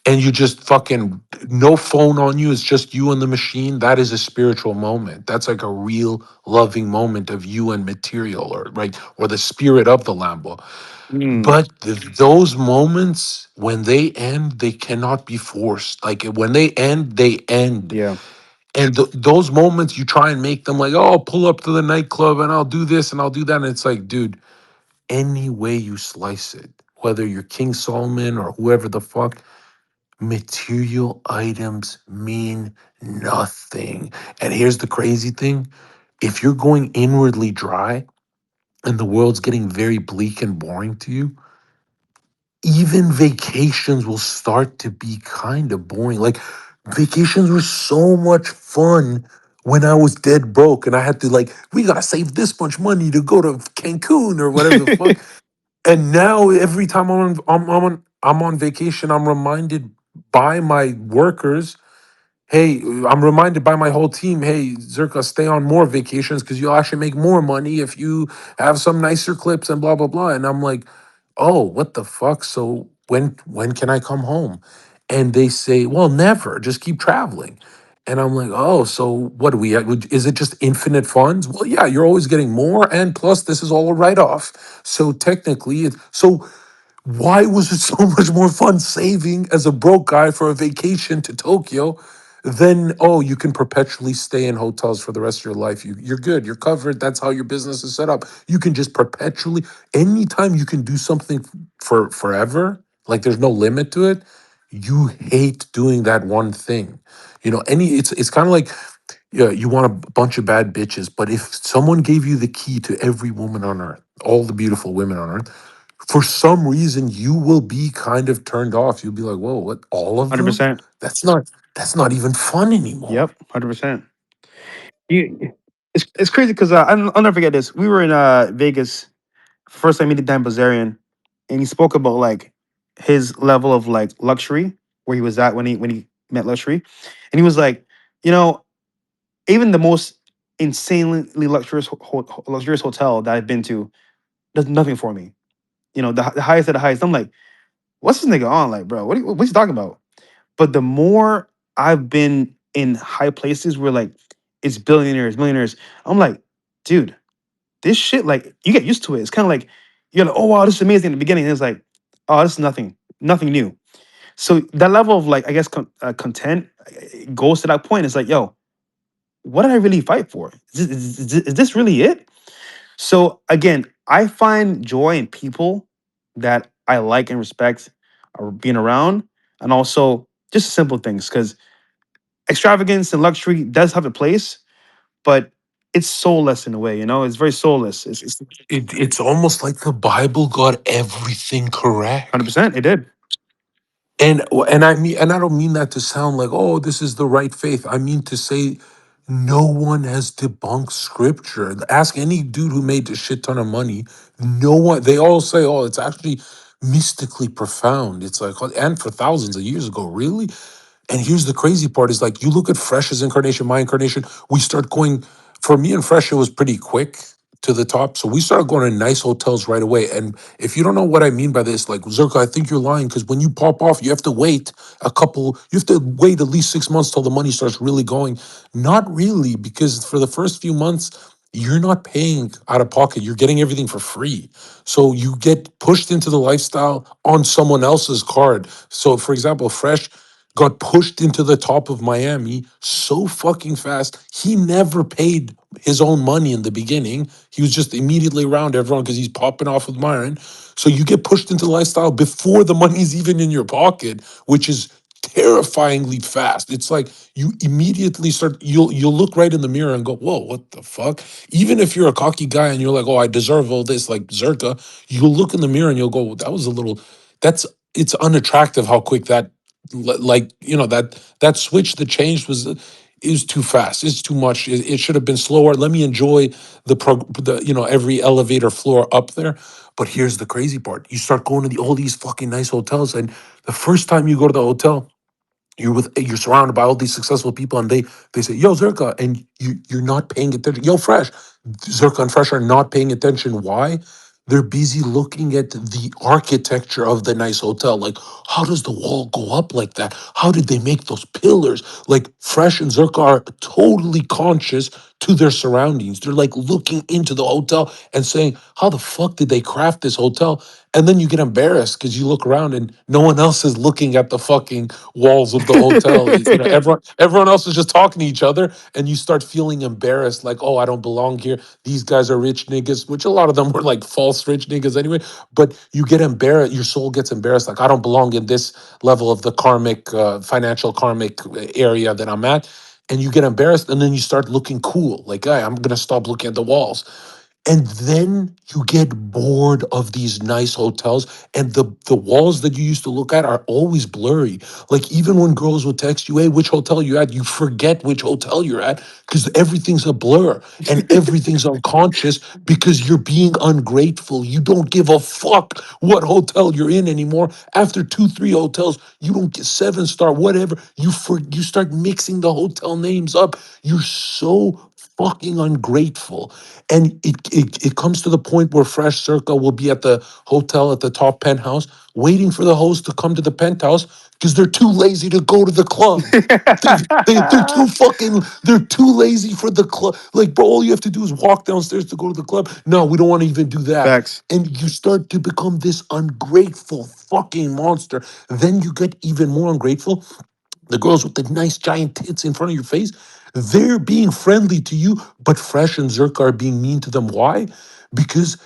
and you just fucking no phone on you, it's just you and the machine. That is a spiritual moment. That's like a real loving moment of you and material, or right, or the spirit of the Lambo. Mm. But those moments, when they end, they cannot be forced. Like when they end, they end. Yeah. And those moments, you try and make them like, oh, I'll pull up to the nightclub and I'll do this and I'll do that. And it's like, dude, any way you slice it, whether you're King Solomon or whoever the fuck, material items mean nothing. And here's the crazy thing, if you're going inwardly dry and the world's getting very bleak and boring to you, even vacations will start to be kind of boring. Like vacations were so much fun when I was dead broke and I had to like, we gotta save this much money to go to Cancun or whatever the fuck. And now every time I'm on vacation, I'm reminded by my workers, hey, I'm reminded by my whole team, hey, Zherka, stay on more vacations because you'll actually make more money if you have some nicer clips and blah blah blah. And I'm like, oh, what the fuck? So when can I come home? And they say, well, never. Just keep traveling. And I'm like, oh, so what do we? Is it just infinite funds? Well, yeah, you're always getting more, and plus this is all a write off. So technically, so Why was it so much more fun saving as a broke guy for a vacation to Tokyo than, oh, you can perpetually stay in hotels for the rest of your life? You're good. You're covered. That's how your business is set up. You can just perpetually, anytime you can do something for forever, like there's no limit to it, you hate doing that one thing. It's kind of like, yeah, you want a bunch of bad bitches, but if someone gave you the key to every woman on earth, all the beautiful women on earth, for some reason you will be kind of turned off. You'll be like, whoa, what, all of them? 100%. That's not that's not even fun Yep, anymore. 100%. You, it's crazy because I'll never forget this. We were in Vegas first time meeting Dan Bazarian, and he spoke about like his level of like luxury where he was at when he met luxury, and he was like, you know, even the most insanely luxurious hotel that I've been to does nothing for me. You know, the highest of the highest. I'm like, what's this nigga on? Like, bro, what's he talking about? But the more I've been in high places where like it's billionaires, millionaires, I'm like, dude, this shit, like, you get used to it. It's kind of like you're like, oh wow, this is amazing in the beginning. And it's like, oh, this is nothing new. So that level of like, I guess, content goes to that point. It's like, yo, what did I really fight for? Is this really it? So again, I find joy in people that I like and respect or being around, and also just simple things because extravagance and luxury does have a place, but it's soulless in a way. You know, it's very soulless. It's It's almost like the Bible got everything correct. 100%. It did. And I don't mean that to sound like, oh, this is the right faith. I mean to say no one has debunked scripture. Ask any dude who made a shit ton of money. No one, they all say, oh, it's actually mystically profound. It's like, oh, and for thousands of years ago, really? And here's the crazy part is like you look at Fresh's incarnation, my incarnation, we start going, for me and Fresh, it was pretty quick to the top. So we started going to nice hotels right away. And if you don't know what I mean by this, like Zherka, I think you're lying because when you pop off, you have to wait you have to wait at least 6 months till the money starts really going. Not really, because for the first few months, you're not paying out of pocket. You're getting everything for free. So you get pushed into the lifestyle on someone else's card. So for example, Fresh got pushed into the top of Miami so fucking fast. He never paid his own money in the beginning. He was just immediately around everyone because he's popping off with Myron. So you get pushed into the lifestyle before the money's even in your pocket, which is terrifyingly fast. It's like you immediately start you'll look right in the mirror and go, whoa, what the fuck? Even if you're a cocky guy and you're like, oh, I deserve all this, like Zerka, you'll look in the mirror and you'll go, that was a little that's it's unattractive how quick that like that switch that changed was is too fast. It's too much. It should have been slower. Let me enjoy the every elevator floor up there. But here's the crazy part: you start going to all these fucking nice hotels, and the first time you go to the hotel, you're surrounded by all these successful people, and they say, "Yo, Zerka," and you're not paying attention. Yo, Fresh, Zerka and Fresh are not paying attention. Why? They're busy looking at the architecture of the nice hotel. Like, how does the wall go up like that? How did they make those pillars? Like, Fresh and Zerka are totally conscious to their surroundings. They're like looking into the hotel and saying, "How the fuck did they craft this hotel?" And then you get embarrassed because you look around and no one else is looking at the fucking walls of the hotel. Everyone else is just talking to each other, and you start feeling embarrassed, like, oh, I don't belong here. These guys are rich niggas, which a lot of them were like false rich niggas anyway. But you get embarrassed, your soul gets embarrassed, like I don't belong in this level of the karmic, financial karmic area that I'm at. And you get embarrassed, and then you start looking cool, like, hey, I'm gonna stop looking at the walls. And then you get bored of these nice hotels, and the walls that you used to look at are always blurry. Like even when girls would text you, "Hey, which hotel you at?" You forget which hotel you're at because everything's a blur and everything's unconscious because you're being ungrateful. You don't give a fuck what hotel you're in anymore. After 2, 3 hotels, you don't get 7-star, whatever. You start mixing the hotel names up. You're so fucking ungrateful. And it comes to the point where Fresh Circa will be at the hotel at the top penthouse, waiting for the host to come to the penthouse because they're too lazy to go to the club. They're too fucking, they're too lazy for the club. Like, bro, all you have to do is walk downstairs to go to the club. No, we don't want to even do that. Facts. And you start to become this ungrateful fucking monster. Then you get even more ungrateful, the girls with the nice giant tits in front of your face, they're being friendly to you, but Fresh and Zerk are being mean to them. Why? Because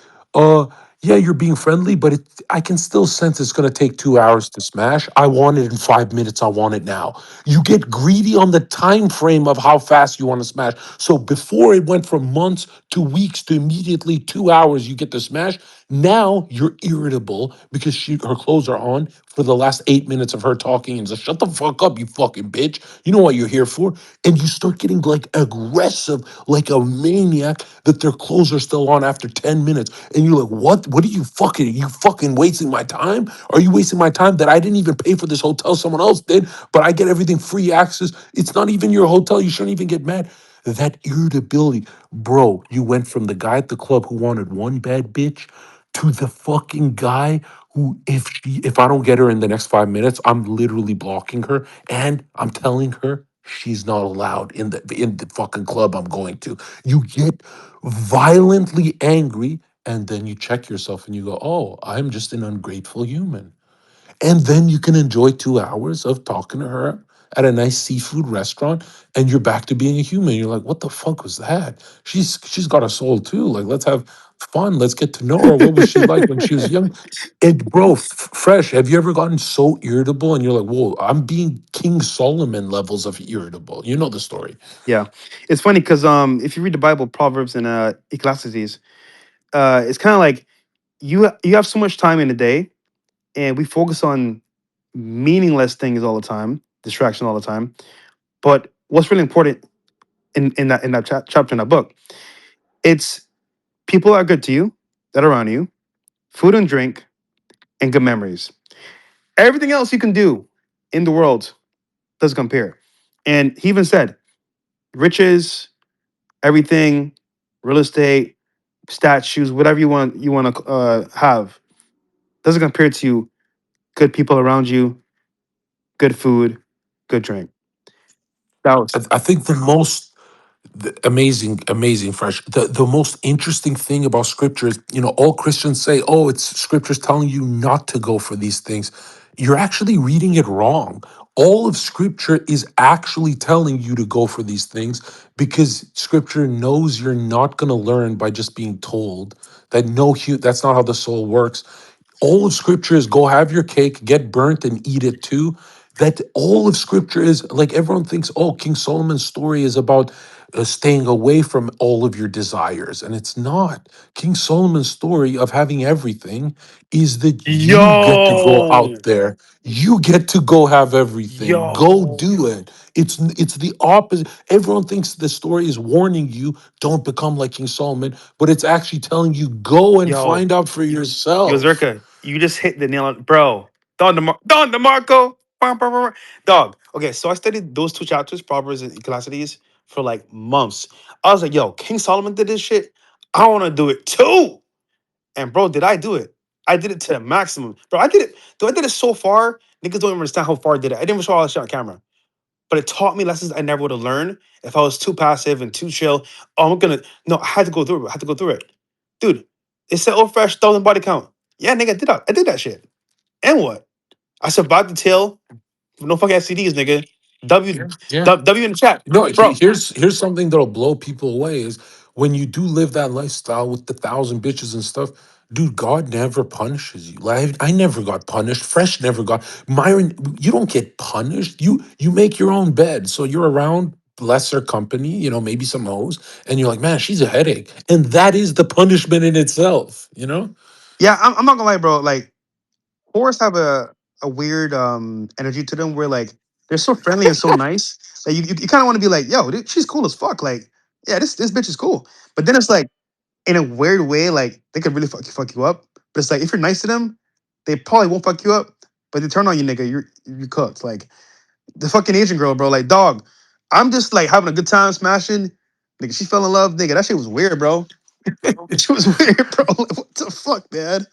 yeah, you're being friendly, but I can still sense it's gonna take 2 hours to smash. I want it in 5 minutes, I want it now. You get greedy on the time frame of how fast you want to smash. So before it went from months to weeks to immediately 2 hours, you get to smash. Now you're irritable because her clothes are on for the last 8 minutes of her talking and just shut the fuck up, you fucking bitch. You know what you're here for. And you start getting like aggressive, like a maniac that their clothes are still on after 10 minutes. And you're like, what? What are you fucking wasting my time? Are you wasting my time that I didn't even pay for this hotel? Someone else did, but I get everything free access. It's not even your hotel. You shouldn't even get mad. That irritability, bro, you went from the guy at the club who wanted one bad bitch to the fucking guy who, if I don't get her in the next 5 minutes, I'm literally blocking her and I'm telling her she's not allowed in the fucking club I'm going to. You get violently angry and then you check yourself and you go, "Oh, I'm just an ungrateful human." And then you can enjoy 2 hours of talking to her at a nice seafood restaurant, and you're back to being a human. You're like, what the fuck was that? She's got a soul too. Like, let's have fun. Let's get to know her. What was she like when she was young? And bro, Fresh, have you ever gotten so irritable and you're like, whoa, I'm being King Solomon levels of irritable? You know the story. Yeah, it's funny because if you read the Bible, Proverbs and Ecclesiastes, it's kind of like you have so much time in the day, and we focus on meaningless things all the time, distraction all the time. But what's really important in that chapter in that book, it's people that are good to you, that are around you, food and drink, and good memories. Everything else you can do in the world doesn't compare. And he even said, riches, everything, real estate, statues, whatever you want to have, doesn't compare to good people around you, good food, good drink. That was I think amazing Fresh, the most interesting thing about scripture is, all Christians say, oh, it's scripture's telling you not to go for these things. You're actually reading it wrong. All of scripture is actually telling you to go for these things because scripture knows you're not going to learn by just being told. That's not how the soul works. All of scripture is go have your cake, get burnt, and eat it too. That all of scripture is like, everyone thinks, oh, King Solomon's story is about staying away from all of your desires. And it's not. King Solomon's story of having everything is that you get to go out yo, there. You get to go have everything. Go yo, do it. It's the opposite. Everyone thinks the story is warning you, don't become like King Solomon, but it's actually telling you, go and yo, find out for yo, yourself. Zerka, you just hit the nail on, bro. Don DeMarco, Bum, bum, bum, bum. Dog. Okay, so I studied those two chapters, Proverbs and Ecclesiastes, for like months. I was like, yo, King Solomon did this shit. I want to do it too. And bro, did I do it? I did it to the maximum, bro. I did it. Though I did it so far, niggas don't even understand how far I did it. I didn't even show all that shit on camera, but it taught me lessons I never would have learned if I was too passive and too chill. Oh, I'm gonna no, I had to go through it. I had to go through it, dude. It said, "Oh, fresh 1,000 body count." Yeah, nigga, I did that shit. And what? I survived the tail. No fucking STDs, nigga. W, Yeah. W in the chat, No, bro. here's something that'll blow people away is when you do live that lifestyle with the thousand bitches and stuff, dude, God never punishes you. Like I never got punished. Fresh never got Myron, you don't get punished. You make your own bed. So you're around lesser company, maybe some hoes, and you're like, man, she's a headache. And that is the punishment in itself. Yeah, I'm not gonna lie, bro. Like whores have a weird energy to them where like they're so friendly and so nice that you kind of want to be like, yo, dude, she's cool as fuck. Like, yeah, this bitch is cool. But then it's like in a weird way, like they could really fuck you up. But it's like if you're nice to them, they probably won't fuck you up. But they turn on you, nigga, you cooked. Like the fucking Asian girl, bro. Like, dog, I'm just like having a good time smashing. Nigga, she fell in love, nigga. That shit was weird, bro. She was weird, bro. Like, what the fuck, man?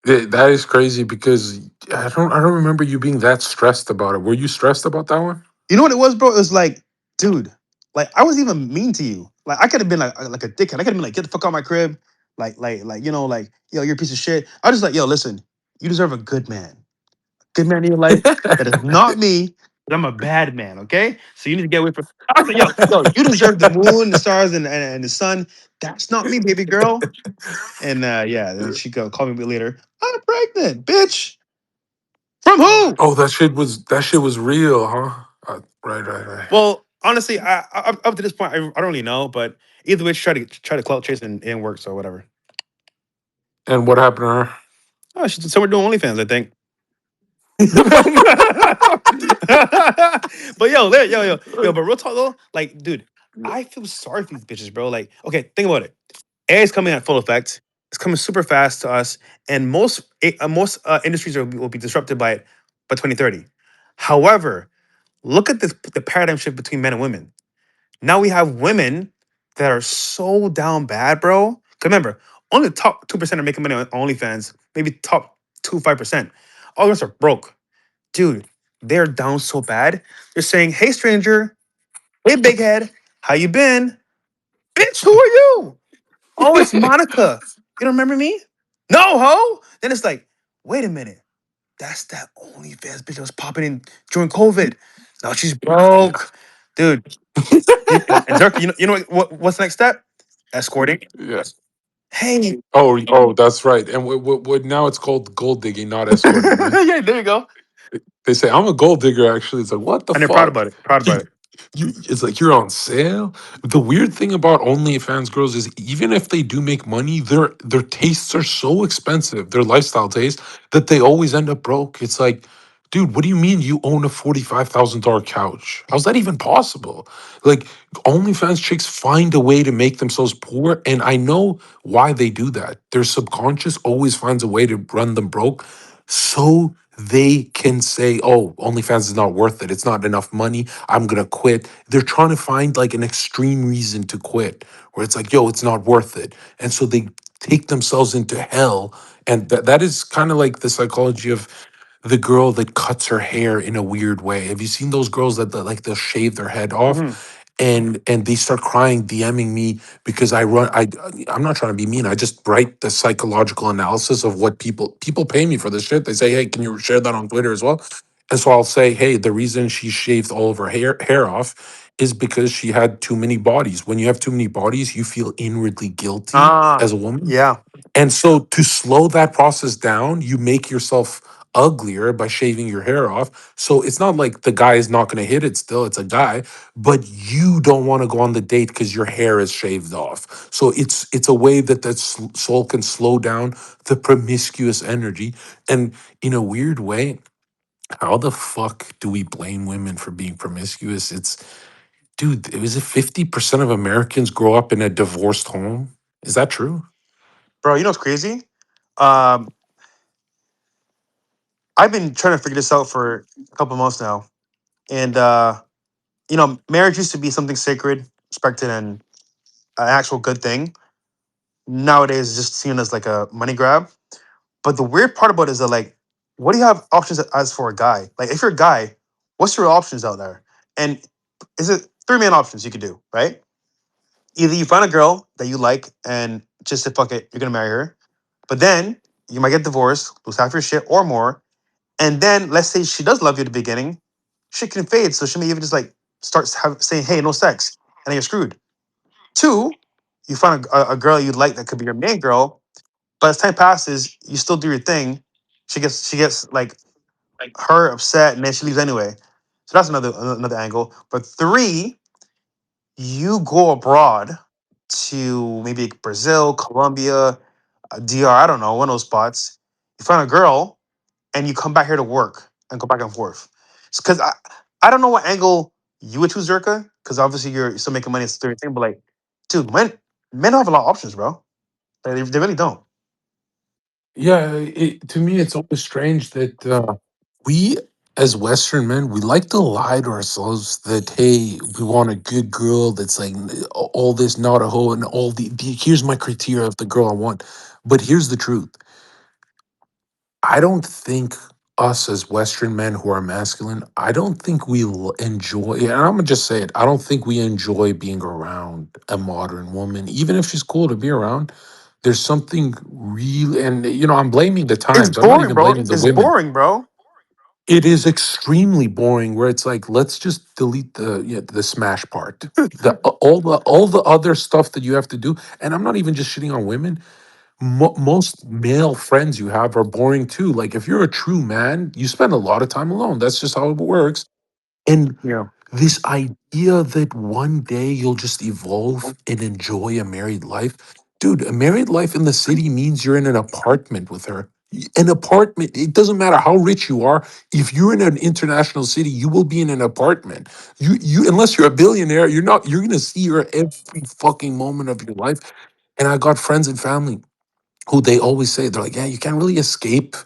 That is crazy because I don't remember you being that stressed about it. Were you stressed about that one? You know what it was, bro? It was like, dude, like I wasn't even mean to you. Like I could have been like a dickhead. I could have been like, get the fuck out of my crib. Like, like, yo, you're a piece of shit. I was just like, yo, listen, you deserve a good man. Good man in your life. That is not me. But I'm a bad man, okay? So you need to get away from. I was like, yo, you deserve the moon, the stars, and the sun. That's not me, baby girl. And yeah, then she go call me later. I'm pregnant, bitch. From who? Oh, that shit was real, huh? Right, right, right. Well, honestly, up to this point, I don't really know. But either way, she try to clout chase and work, so whatever. And what happened to her? Oh, she's somewhere doing OnlyFans, I think. But but real talk though, like, dude, I feel sorry for these bitches, bro. Like, okay, think about it. AI is coming at full effect. It's coming super fast to us, and most industries will be disrupted by it by 2030. However, look at the paradigm shift between men and women. Now we have women that are so down bad, bro. 'Cause remember, only the top 2% are making money on OnlyFans. Maybe top 5%. All the rest are broke, dude. They're down so bad. They're saying, "Hey, stranger. Hey, big head. How you been, bitch? Who are you? Oh, it's Monica. You don't remember me? No, ho." Then it's like, wait a minute. That's that OnlyFans bitch that was popping in during COVID. Now she's broke, dude. And Zherka, you know what's the next step? Escorting. Yeah. Hey. Oh, that's right. And now it's called gold digging, not escorting, right? Yeah, there you go. They say I'm a gold digger. Actually, it's like what the And they're proud fuck? about it. Proud about it. It's like you're on sale. The weird thing about OnlyFans girls is even if they do make money, their tastes are so expensive, their lifestyle taste, that they always end up broke. It's like, dude, what do you mean you own a $45,000 couch? How's that even possible? Like OnlyFans chicks find a way to make themselves poor, and I know why they do that. Their subconscious always finds a way to run them broke, so they can say, "Oh, OnlyFans is not worth it. It's not enough money. I'm gonna quit." They're trying to find like an extreme reason to quit, where it's like, "Yo, it's not worth it," and so they take themselves into hell. And that is kind of like the psychology of the girl that cuts her hair in a weird way. Have you seen those girls that like they'll shave their head off? Hmm. And they start crying, DMing me because I'm not trying to be mean. I just write the psychological analysis of what people pay me for this shit. They say, "Hey, can you share that on Twitter as well?" And so I'll say, "Hey, the reason she shaved all of her hair off is because she had too many bodies. When you have too many bodies, you feel inwardly guilty Ah, as a woman. yeah. And so to slow that process down, you make yourself uglier by shaving your hair off. So it's not like the guy is not going to hit it still, it's a guy, but you don't want to go on the date because your hair is shaved off. So it's a way that soul can slow down the promiscuous energy. And in a weird way, how the fuck do we blame women for being promiscuous? It's dude, was it 50% of Americans grow up in a divorced home? Is that true? Bro, you know what's crazy? Um, I've been trying to figure this out for a couple months now. And marriage used to be something sacred, respected, and an actual good thing. Nowadays it's just seen as like a money grab. But the weird part about it is that, like, what do you have options as for a guy? Like, if you're a guy, what's your options out there? And is it three main options you could do, right? Either you find a girl that you like and just say fuck it, you're gonna marry her. But then you might get divorced, lose half your shit or more. And then let's say she does love you at the beginning, shit can fade. So she may even just like saying, hey, no sex. And then you're screwed. Two, you find a girl you like that could be your main girl, but as time passes, you still do your thing. She gets like her upset, and then she leaves anyway. So that's another angle. But three, you go abroad to maybe Brazil, Colombia, DR. I don't know, one of those spots. You find a girl, and you come back here to work and go back and forth. Because I don't know what angle you would choose, Zerka. Because obviously you're still making money. It's the thing. But like, dude, men don't have a lot of options, bro. Like, they really don't. Yeah, to me, it's always strange that we. as Western men, we like to lie to ourselves that hey, we want a good girl that's like all this, not a hoe, and all here's my criteria of the girl I want. But here's the truth: I don't think us as Western men who are masculine, I don't think we enjoy. And I'm gonna just say it: I don't think we enjoy being around a modern woman, even if she's cool to be around. There's something real, and I'm blaming the It's times. I'm not boring, even bro. blaming the It's women. boring, bro. It is extremely boring where it's like, let's just delete the smash part. All the other stuff that you have to do. And I'm not even just shitting on women. Most male friends you have are boring too. Like if you're a true man, you spend a lot of time alone. That's just how it works. And Yeah. this idea that one day you'll just evolve and enjoy a married life. Dude, a married life in the city means you're in an apartment with her. An apartment, it doesn't matter how rich you are. If you're in an international city, you will be in an apartment. You unless you're a billionaire, you're gonna see her every fucking moment of your life. And I got friends and family who they always say, they're like, yeah, you can't really escape,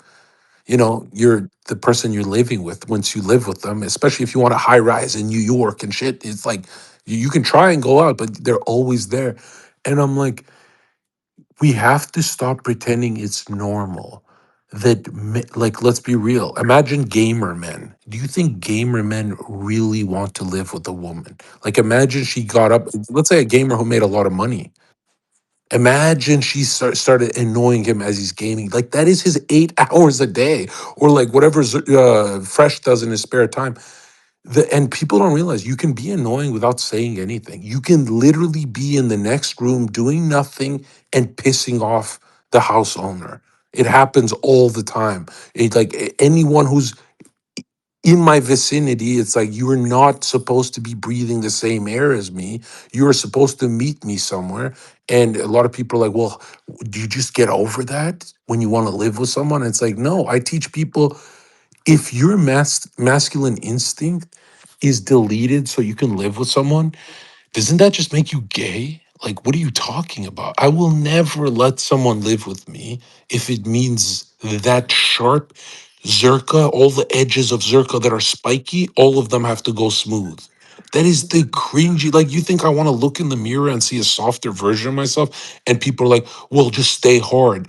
you're the person you're living with once you live with them, especially if you want a high rise in New York and shit. It's like you can try and go out, but they're always there. And I'm like, we have to stop pretending it's normal. Like, let's be real. Imagine gamer men. Do you think gamer men really want to live with a woman? Like, imagine she got up, let's say a gamer who made a lot of money. Imagine she started annoying him as he's gaming. Like that is his 8 hours a day, or like whatever Fresh does in his spare time. And people don't realize you can be annoying without saying anything. You can literally be in the next room doing nothing and pissing off the house owner. It happens all the time. Anyone who's in my vicinity, it's like you are not supposed to be breathing the same air as me. You are supposed to meet me somewhere. And a lot of people are like, well, do you just get over that when you want to live with someone? It's like, no, I teach people if your masculine instinct is deleted so you can live with someone, doesn't that just make you gay? Like, what are you talking about? I will never let someone live with me if it means that sharp Zherka, all the edges of Zherka that are spiky, all of them have to go smooth. That is the cringy. Like, you think I want to look in the mirror and see a softer version of myself? And people are like, well, just stay hard.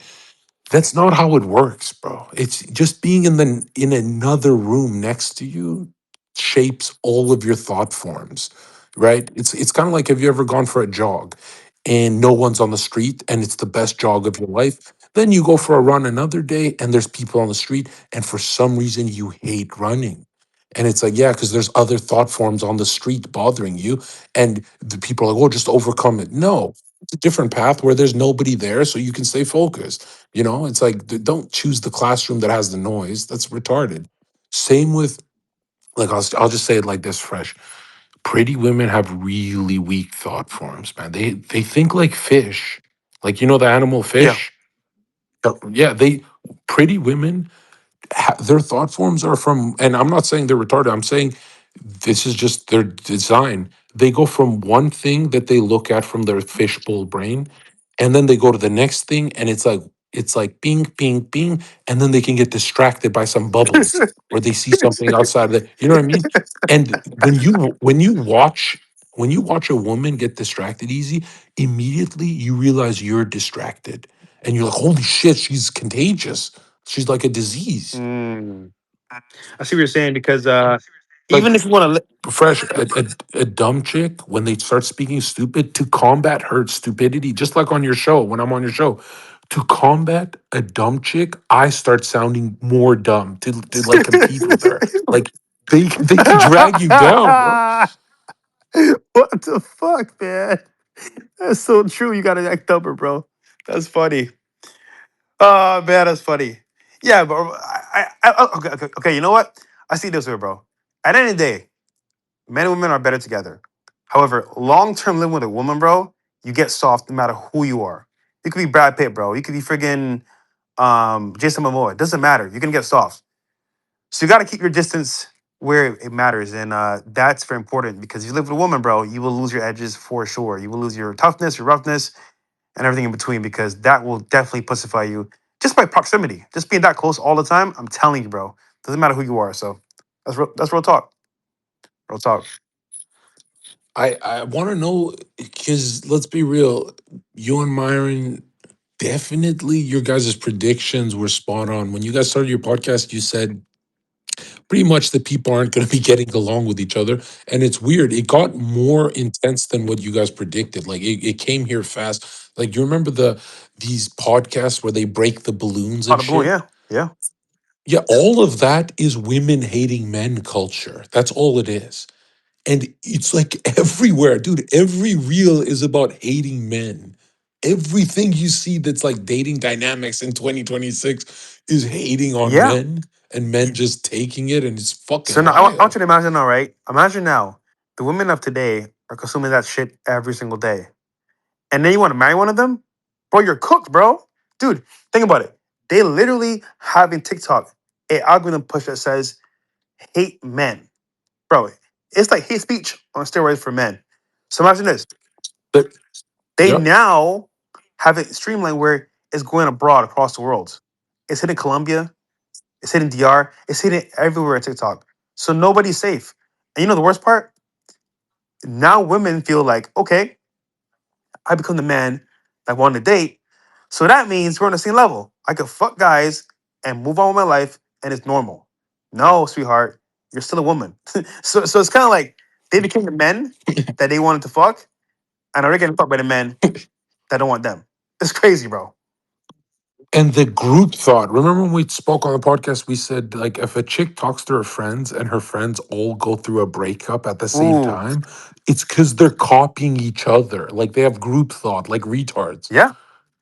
That's not how it works, bro. It's just being in another room next to you shapes all of your thought forms, right? It's kind of like, have you ever gone for a jog and no one's on the street and it's the best jog of your life? Then you go for a run another day and there's people on the street and for some reason you hate running. And it's like, yeah, because there's other thought forms on the street bothering you. And the people are like, oh, just overcome it. No, it's a different path where there's nobody there so you can stay focused. It's like don't choose the classroom that has the noise. That's retarded. Same with like I'll just say it like this, fresh. Pretty women have really weak thought forms, man. They think like fish, like the animal Yeah. fish. Yeah, they pretty women their thought forms are from, and I'm not saying they're retarded. I'm saying this is just their design. They go from one thing that they look at from their fishbowl brain, and then they go to the next thing, and it's like ping, ping, ping, and then they can get distracted by some bubbles or they see something outside of the. You know what I mean? And when you watch a woman get distracted easy, immediately you realize you're distracted, and you're like, holy shit, she's contagious. She's like a disease. Mm. I see what you're saying because Like even if you want to, fresh a dumb chick when they start speaking stupid to combat her stupidity, just like on your show when I'm on your show. To combat a dumb chick, I start sounding more dumb to like compete with her. Like they could drag you down, bro. what the fuck, man? That's so true. You gotta act dumber, bro. That's funny. Oh man, that's funny. Yeah, bro. Okay, okay, okay. You know what? I see it this way, bro. At the end of the day, men and women are better together. However, long term living with a woman, bro, you get soft no matter who you are. You could be Brad Pitt, bro. You could be friggin' Jason Momoa. It doesn't matter. You're gonna get soft. So you got to keep your distance where it matters, and that's very important because if you live with a woman, bro, you will lose your edges for sure. You will lose your toughness, your roughness, and everything in between because that will definitely pussify you just by proximity. Just being that close all the time, I'm telling you, bro. Doesn't matter who you are. So. That's real talk. Real talk. I want to know because let's be real, you and Myron, definitely your guys' predictions were spot on. When you guys started your podcast, you said pretty much that people aren't going to be getting along with each other, and it's weird. It got more intense than what you guys predicted. Like it came here fast. Like you remember these podcasts where they break the balloons Oh, and the balloon. shit. Yeah, yeah, Yeah, all of that is women hating men culture. That's all it is. And it's like everywhere, dude. Every reel is about hating men. Everything you see that's like dating dynamics in 2026 is hating on yeah. men and men just taking it, and it's fucking So now I want wild. you to imagine now, right? Imagine now the women of today are consuming that shit every single day, and then you want to marry one of them, bro? You're cooked, bro. Dude, think about it. They literally have in TikTok a algorithm push that says hate men, bro. It's like hate speech on steroids for men. So imagine this. But They yep. now have it streamlined where it's going abroad across the world. It's hitting Colombia, it's hitting DR, it's hitting everywhere in TikTok. So nobody's safe. And you know the worst part? Now women feel like, okay, I become the man that I want to date. So that means we're on the same level. I could fuck guys and move on with my life and it's normal. No, sweetheart, you're still a woman. So it's kind of like they became the men that they wanted to fuck, and are they getting fucked by the men that don't want them. It's crazy, bro. And the group thought. Remember when we spoke on the podcast, we said like if a chick talks to her friends and her friends all go through a breakup at the same Ooh, time, it's because they're copying each other. Like they have group thought, like retards. yeah.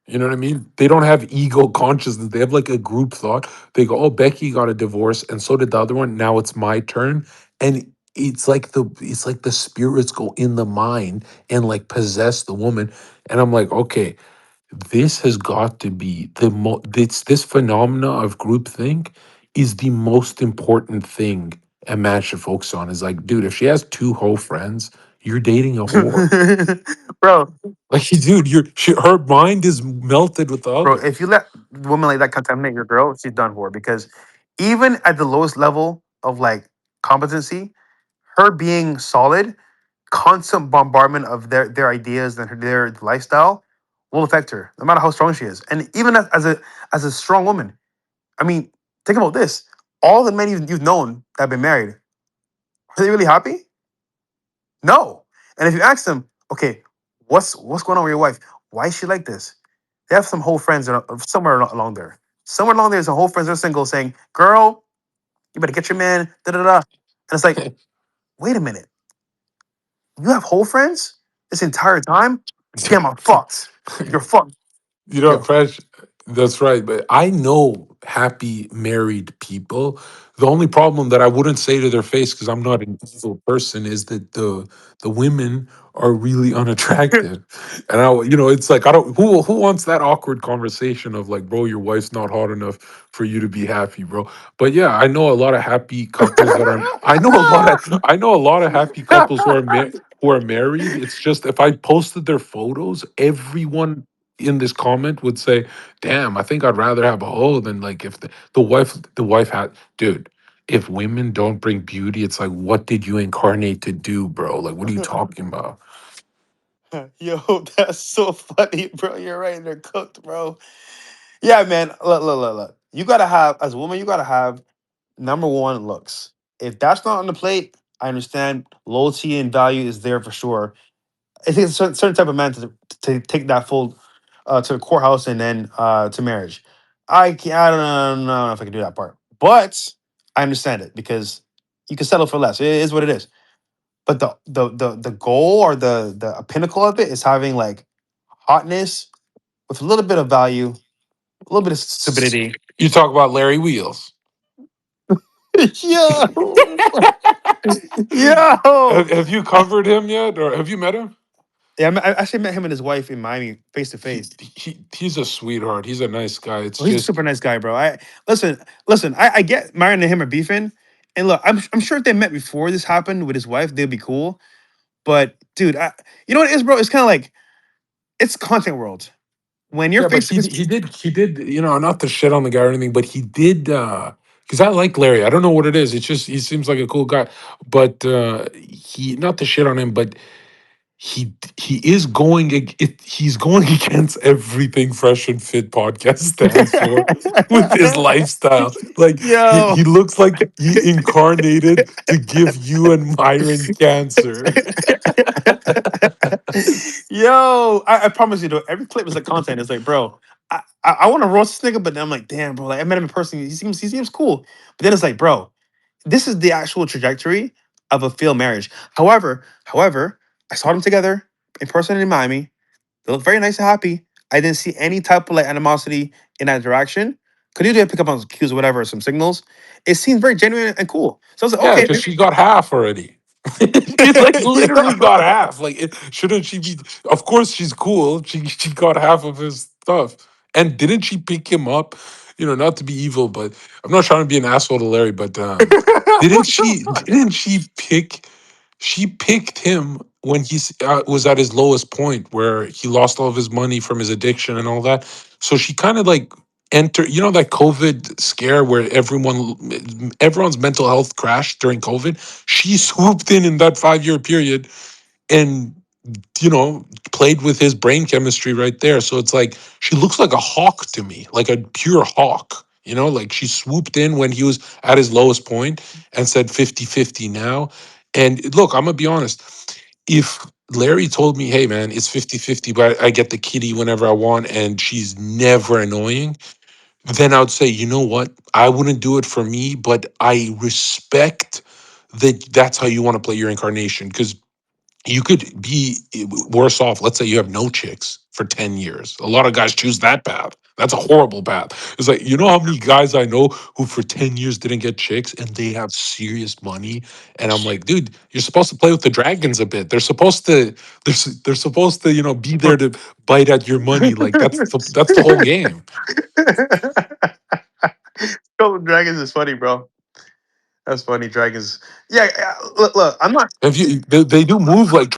You know what I mean? They don't have ego consciousness. They have like a group thought. They go, "Oh, Becky got a divorce, and so did the other one. Now it's my turn." And it's like the spirits go in the mind and like possess the woman. And I'm like, okay, this has got to be this phenomena of groupthink is the most important thing a man should focus on. Is like, dude, if she has two hoe friends, you're dating a whore. bro, Like, dude, her mind is melted with the bro, if you others. let women like that contaminate your girl, she's done for. Because even at the lowest level of like competency, her being solid, constant bombardment of their ideas and their lifestyle will affect her, no matter how strong she is. And even as a strong woman, I mean, think about this: all the men you've known that have been married, are they really happy? No. And if you ask them, okay, what's going on with your wife? Why is she like this? They have some whole friends that are somewhere along there. Somewhere along there, some whole friends that are single saying, "Girl, you better get your man." Da da da. And it's like, wait a minute, you have whole friends this entire time? Damn, I'm fucked. You're fucked. You know, Yo. Fresh, that's right. But I know happy married people. The only problem that I wouldn't say to their face, because I'm not an evil person, is that the women are really unattractive. And it's like I don't who wants that awkward conversation of like, bro, your wife's not hot enough for you to be happy, bro. But yeah, I know a lot of happy couples that are I know a lot of happy couples who are married. It's just if I posted their photos, everyone in this comment would say, "Damn, I think I'd rather have a hoe than like if the wife had dude." If women don't bring beauty, it's like, what did you incarnate to do, bro? Like, what are you talking about? Yo, that's so funny, bro. You're right. They're cooked, bro. Yeah, man. Look. You gotta have, as a woman, you gotta have number one looks. If that's not on the plate, I understand loyalty and value is there for sure. I think it's a certain type of man to take that full to the courthouse and then to marriage. I don't know if I can do that part, but I understand it because you can settle for less. It is what it is. But the goal or the pinnacle of it is having like hotness with a little bit of value, a little bit of stupidity. You talk about Larry Wheels. Yo, have, yo. have you covered him yet, or have you met him? Yeah, I actually met him and his wife in Miami face to He, face. he's a sweetheart. He's a nice guy. It's Oh, he's a just super nice guy, bro. I listen. I get Myron and him are beefing, and look, I'm sure if they met before this happened with his wife, they'd be cool. But dude, you know what it is, bro? It's kind of like it's content world when you're yeah, but face to he face. he did not to shit on the guy or anything, but he did. because I like Larry. I don't know what it is. It's just he seems like a cool guy. But he not to shit on him, but he is going he's going against everything Fresh and Fit podcast stands for with his lifestyle. Like Yo. he looks like he incarnated to give you and Myron cancer. Yo, I promise you, though, every clip is like content. It's like, bro, I want to roast this nigga, but then I'm like, damn, bro, like I met him in person. He seems cool. But then it's like, bro, this is the actual trajectory of a failed marriage. However, I saw them together in person in Miami. They look very nice and happy. I didn't see any type of like animosity in that interaction. Could you did pick up on cues or whatever, some signals? It seemed very genuine and cool. So I was like, Yeah, okay, because she got half already. She like literally got half. Like, shouldn't she be? Of course, she's cool. She got half of his stuff. And didn't she pick him up? You know, not to be evil, but I'm not trying to be an asshole to Larry. But didn't she? Didn't she pick? She picked him when he was at his lowest point, where he lost all of his money from his addiction and all that. So she kind of like enter, you know, that COVID scare where everyone's mental health crashed during COVID. She swooped in that 5 year period and, you know, played with his brain chemistry right there. So it's like she looks like a hawk to me, like a pure hawk. You know, like she swooped in when he was at his lowest point and said 50-50 now. And look, I'm gonna be honest. If Larry told me, hey man, it's 50-50, but I get the kitty whenever I want and she's never annoying, then I would say, you know what? I wouldn't do it for me, but I respect that that's how you want to play your incarnation. Because you could be worse off. Let's say you have no chicks for 10 years. A lot of guys choose that path. That's a horrible path. It's like, you know how many guys I know who for 10 years didn't get chicks and they have serious money? And I'm like, dude, you're supposed to play with the dragons a bit. They're supposed to, you know, be there to bite at your money. Like that's the whole game. Golden Dragons is funny, bro. That's funny. Dragons. Yeah, look, I'm not. If you they do move like